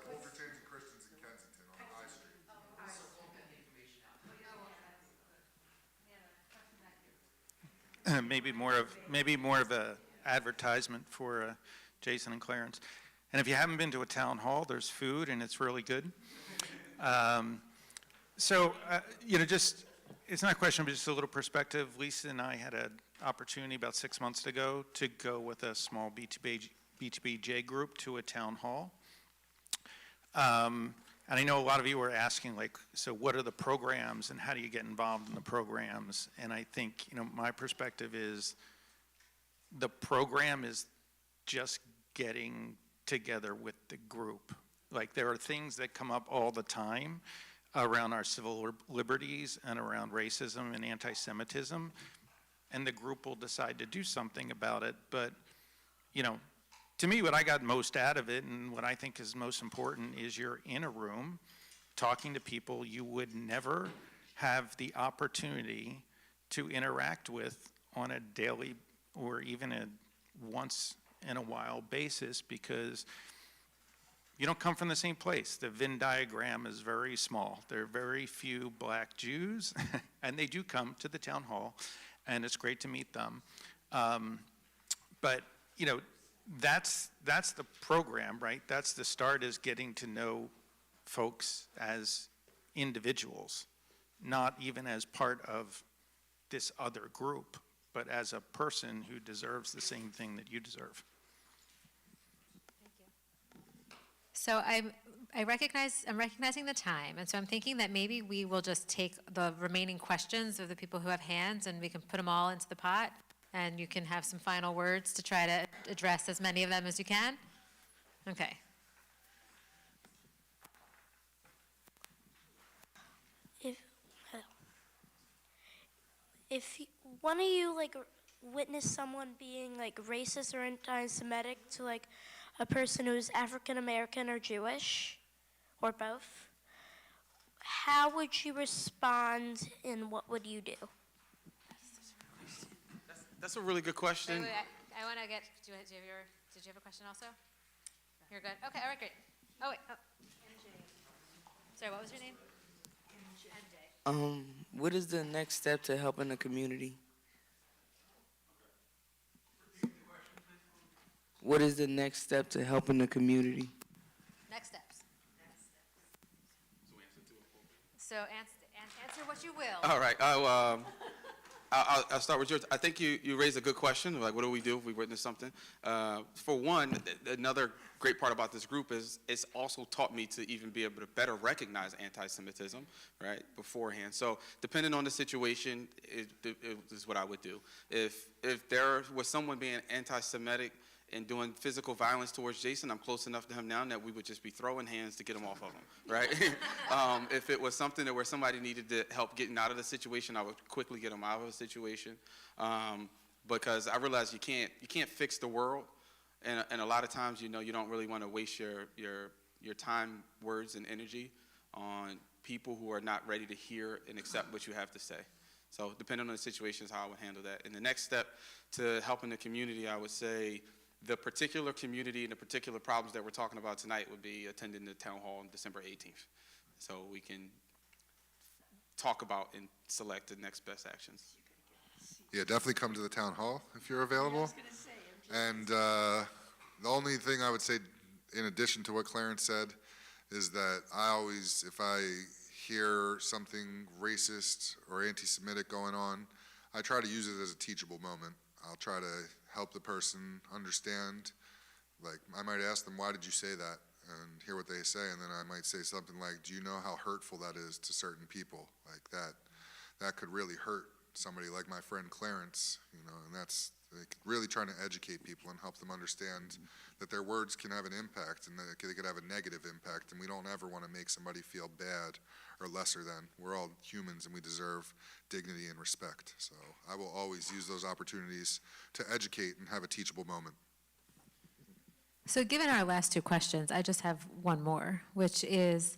Holtzman and Christians in Kensington on High Street. We'll get the information out. Maybe more of a advertisement for Jason and Clarence. And if you haven't been to a town hall, there's food and it's really good. Just, it's not a question, but just a little perspective. Lisa and I had an opportunity about 6 months ago to go with a small B2BJ group to a town hall. And I know a lot of you were asking, like, so what are the programs and how do you get involved in the programs? And I think, my perspective is the program is just getting together with the group. Like, there are things that come up all the time around our civil liberties and around racism and anti-Semitism, and the group will decide to do something about it. But, to me, what I got most out of it and what I think is most important is you're in a room talking to people you would never have the opportunity to interact with on a daily or even a once in a while basis, because you don't come from the same place. The Venn diagram is very small. There are very few black Jews, and they do come to the town hall, and it's great to meet them. But that's the program, right? That's the start, is getting to know folks as individuals, not even as part of this other group, but as a person who deserves the same thing that you deserve. So I'm recognizing the time, and so I'm thinking that maybe we will just take the remaining questions of the people who have hands, and we can put them all into the pot, and you can have some final words to try to address as many of them as you can? Okay. If one of you like witnessed someone being like racist or anti-Semitic to like a person who's African American or Jewish, or both, how would you respond and what would you do? That's a really good question. Wait, I want to get, did you have a question also? You're good? Okay, all right, great. Oh, wait. Oh. Sorry, what was your name? MJ. What is the next step to helping the community? What is the next step to helping the community? Next steps. So answer what you will. All right. I'll start with yours. I think you raised a good question. Like, what do we do if we witness something? For one, another great part about this group is it's also taught me to even be able to better recognize anti-Semitism, right, beforehand. So depending on the situation, it is what I would do. If there was someone being anti-Semitic and doing physical violence towards Jason, I'm close enough to him now that we would just be throwing hands to get him off of him, right? If it was something where somebody needed to help getting out of the situation, I would quickly get him out of the situation, because I realize you can't fix the world, and a lot of times, you don't really want to waste your time, words, and energy on people who are not ready to hear and accept what you have to say. So depending on the situation is how I would handle that. And the next step to helping the community, I would say, the particular community and the particular problems that we're talking about tonight would be attending the town hall on December 18th. So we can talk about and select the next best actions. Yeah, definitely come to the town hall if you're available. And the only thing I would say in addition to what Clarence said is that I always, if I hear something racist or anti-Semitic going on, I try to use it as a teachable moment. I'll try to help the person understand. Like, I might ask them, why did you say that? And hear what they say, and then I might say something like, do you know how hurtful that is to certain people? Like, that could really hurt somebody like my friend Clarence, and that's like really trying to educate people and help them understand that their words can have an impact and that they could have a negative impact, and we don't ever want to make somebody feel bad or lesser than. We're all humans and we deserve dignity and respect. So I will always use those opportunities to educate and have a teachable moment. So given our last two questions, I just have one more, which is,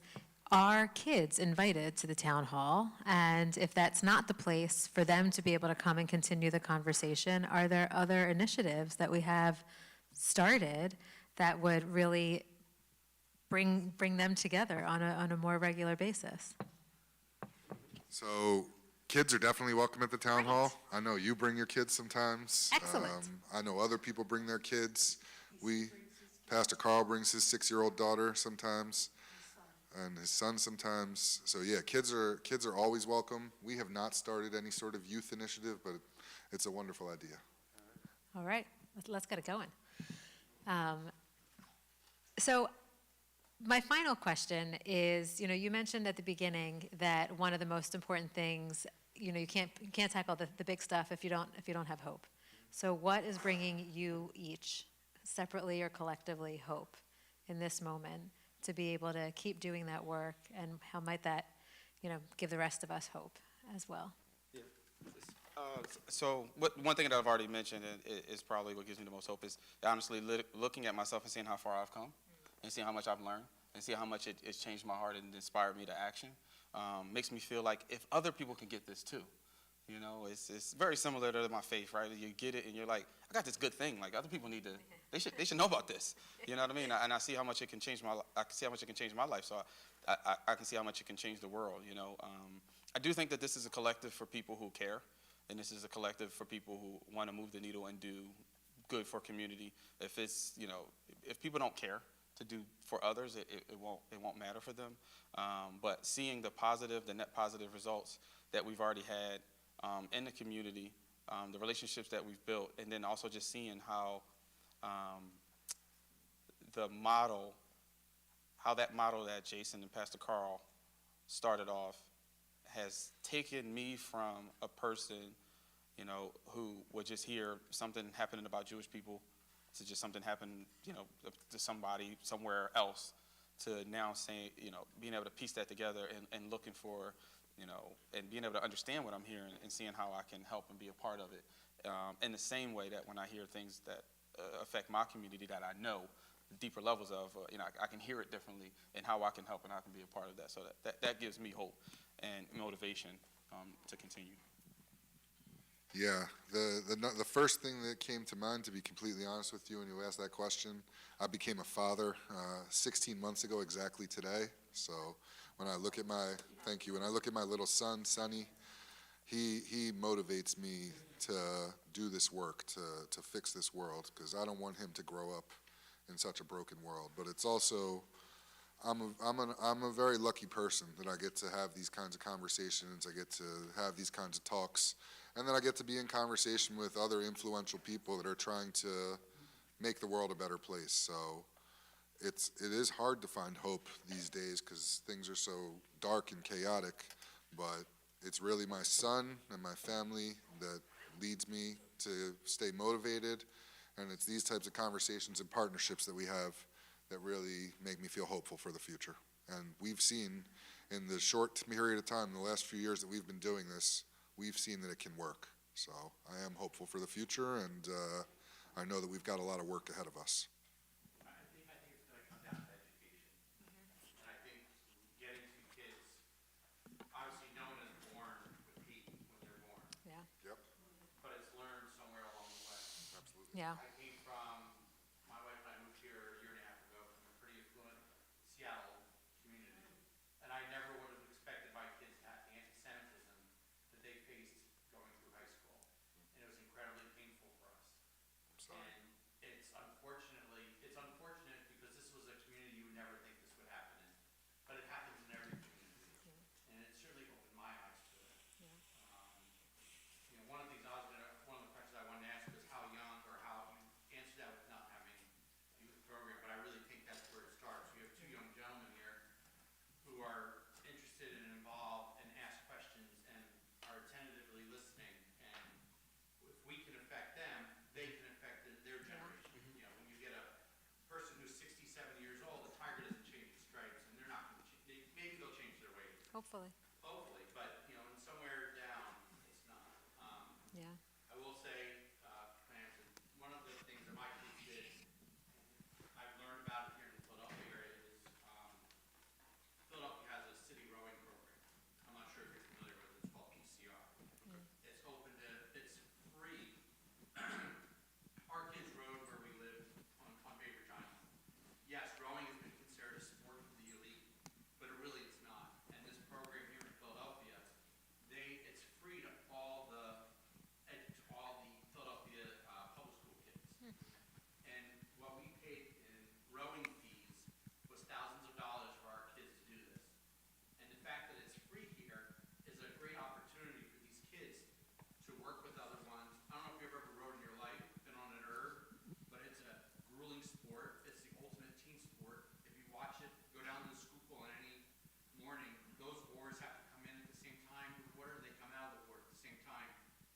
are kids invited to the town hall? And if that's not the place for them to be able to come and continue the conversation, are there other initiatives that we have started that would really bring them together on a more regular basis? So kids are definitely welcome at the town hall. I know you bring your kids sometimes. Excellent. I know other people bring their kids. Pastor Carl brings his 6-year-old daughter sometimes, and his son sometimes. So yeah, kids are always welcome. We have not started any sort of youth initiative, but it's a wonderful idea. All right, let's get it going. So my final question is, you mentioned at the beginning that one of the most important things, you can't tackle the big stuff if you don't have hope. So what is bringing you each, separately or collectively, hope in this moment to be able to keep doing that work, and how might that, give the rest of us hope as well? So one thing that I've already mentioned is probably what gives me the most hope is honestly looking at myself and seeing how far I've come and seeing how much I've learned and see how much it's changed my heart and inspired me to action. Makes me feel like if other people can get this too, it's very similar to my faith, right? You get it and you're like, I got this good thing. Like, other people they should know about this. You know what I mean? And I see how much it can change I can see how much it can change my life. So I can see how much it can change the world. I do think that this is a collective for people who care, and this is a collective for people who want to move the needle and do good for community. If it's, if people don't care to do for others, it won't matter for them. But seeing the net positive results that we've already had in the community, the relationships that we've built, and then also just seeing how the model, how that model that Jason and Pastor Carl started off has taken me from a person, you know, who would just hear something happening about Jewish people to just something happen, you know, to somebody somewhere else, to now saying, you know, being able to piece that together and looking for, you know, and being able to understand what I'm hearing and seeing how I can help and be a part of it. In the same way that when I hear things that affect my community that I know deeper levels of, you know, I can hear it differently, and how I can help and I can be a part of that. So that gives me hope and motivation to continue. Yeah, the first thing that came to mind, to be completely honest with you, when you asked that question, I became a father 16 months ago exactly today. So when I look at my, thank you, when I look at my little son, Sonny, he motivates me to do this work, to fix this world, because I don't want him to grow up in such a broken world. But it's also, I'm a very lucky person that I get to have these kinds of conversations, I get to have these kinds of talks, and then I get to be in conversation with other influential people that are trying to make the world a better place. So it is hard to find hope these days because things are so dark and chaotic, but it's really my son and my family that leads me to stay motivated, and it's these types of conversations and partnerships that we have that really make me feel hopeful for the future. And we've seen in the short period of time, the last few years that we've been doing this, we've seen that it can work. So I am hopeful for the future, and I know that we've got a lot of work ahead of us. I think it's going to come down to education. And I think getting to kids, obviously no one is born with heat when they're born, Yeah. Yep, but it's learned somewhere along the way. absolutely. Yeah. I came from, my wife and I moved here a year and a half ago from a pretty affluent Seattle community. And I never would have expected my kids to have the anti-Semitism that they faced going through high school. And it was incredibly painful for us. I'm sorry. And it's unfortunate because this was a community you would never think this would happen in. But it happens in every community. And it certainly opened my eyes to it. You know, one of the questions I wanted to ask was how young, or how you answered that with not having a youth program, but I really think that's where it starts. We have two young gentlemen here who are interested and involved and ask questions and are tentatively listening. And if we can affect them, they can affect their generation. You know, when you get a person who's 60, 70 years old, the tiger doesn't change its stripes, and they're not going to change. Maybe they'll change their ways. Hopefully. Hopefully, but, you know, and somewhere down, it's not. Yeah. I will say, Clarence, one of the things that my kids did, I've learned about it here in the Philadelphia area, is Philadelphia has a city rowing program. I'm not sure if you're familiar with it. It's called PCR. It's open to, it's free. Our kids rowed where we live on Bainbridge Island. Yes, rowing has been considered a sport for the elite, but it really is not. And this program here in Philadelphia, it's free to all the Philadelphia public school kids. And what we paid in rowing fees was thousands of dollars for our kids to do this. And the fact that it's free here is a great opportunity for these kids to work with other ones. I don't know if you've ever rowed in your life, been on an but it's a grueling sport. It's the ultimate team sport. If you watch it, go down to the schuylkill on any morning, those oars have to come in at the same time with the water, they come out of the water at the same time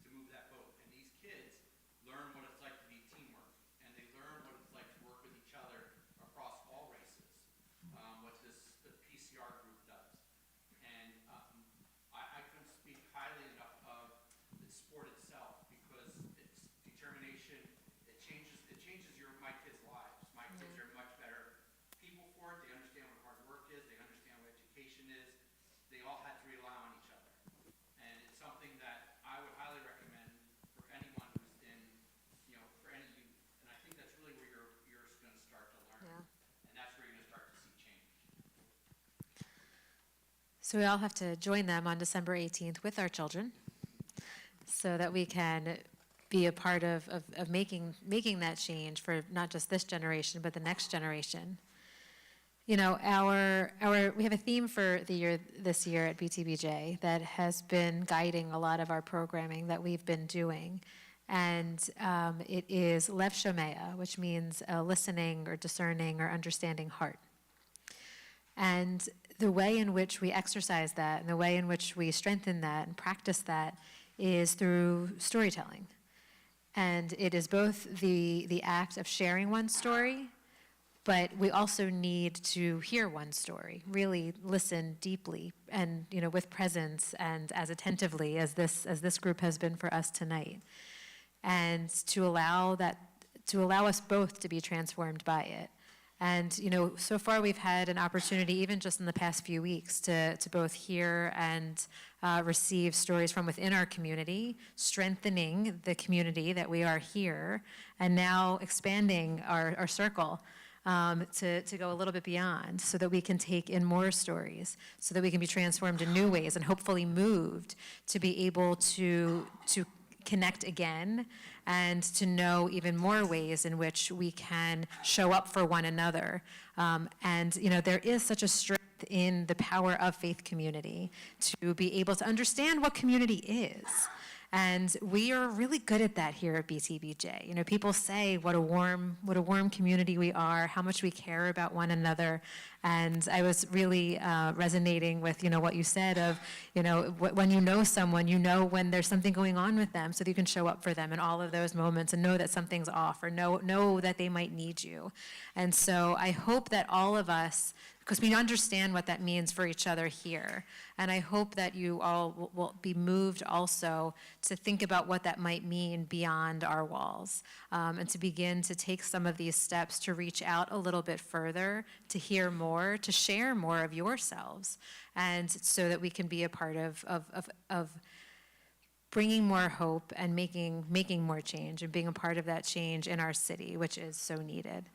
to move that boat. And these kids learn what it's like to be teamwork, and they learn what it's like to work with each other across all races, what the PCR group does. And I couldn't speak highly enough of the sport itself, because it's determination. It changes my kids' lives. My kids are much better people for it. They understand what hard work is. They understand what education is. They all had to rely on each other. And it's something that I would highly recommend for anyone who's in, you know, for any youth. And I think that's really where you're going to start to learn. Yeah. And that's where you're going to start to see change. So we all have to join them on December 18th with our children so that we can be a part of making that change for not just this generation, but the next generation. You know, we have a theme for this year at BTBJ that has been guiding a lot of our programming that we've been doing. And it is Lev Shomea, which means a listening or discerning or understanding heart. And the way in which we exercise that and the way in which we strengthen that and practice that is through storytelling. And it is both the act of sharing one story, but we also need to hear one story, really listen deeply and, you know, with presence and as attentively as this group has been for us tonight. And to allow us both to be transformed by it. And, you know, so far we've had an opportunity, even just in the past few weeks, to both hear and receive stories from within our community, strengthening the community that we are here, and now expanding our circle to go a little bit beyond so that we can take in more stories, so that we can be transformed in new ways and hopefully moved to be able to connect again and to know even more ways in which we can show up for one another. And, you know, there is such a strength in the power of faith community to be able to understand what community is. And we are really good at that here at BTBJ. You know, people say what a warm community we are, how much we care about one another. And I was really resonating with, you know, what you said of, you know, when you know someone, you know when there's something going on with them so that you can show up for them in all of those moments and know that something's off or know that they might need you. And so I hope that all of us, because we understand what that means for each other here. And I hope that you all will be moved also to think about what that might mean beyond our walls, and to begin to take some of these steps to reach out a little bit further, to hear more, to share more of yourselves, and so that we can be a part of bringing more hope and making more change and being a part of that change in our city, which is so needed.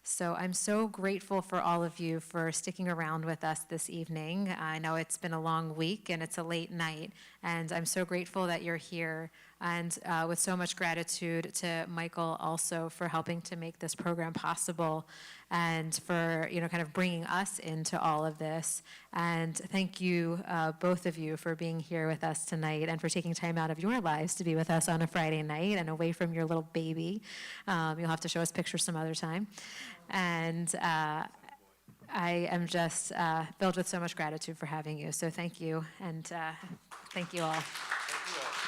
So I'm so grateful for all of you for sticking around with us this evening. I know it's been a long week and it's a late night, and I'm so grateful that you're here, and with so much gratitude to Michael also for helping to make this program possible and for, you know, kind of bringing us into all of this. And thank you, both of you, for being here with us tonight and for taking time out of your lives to be with us on a Friday night and away from your little baby. You'll have to show us pictures some other time. And I am just filled with so much gratitude for having you. So thank you, and thank you all. Thank you all.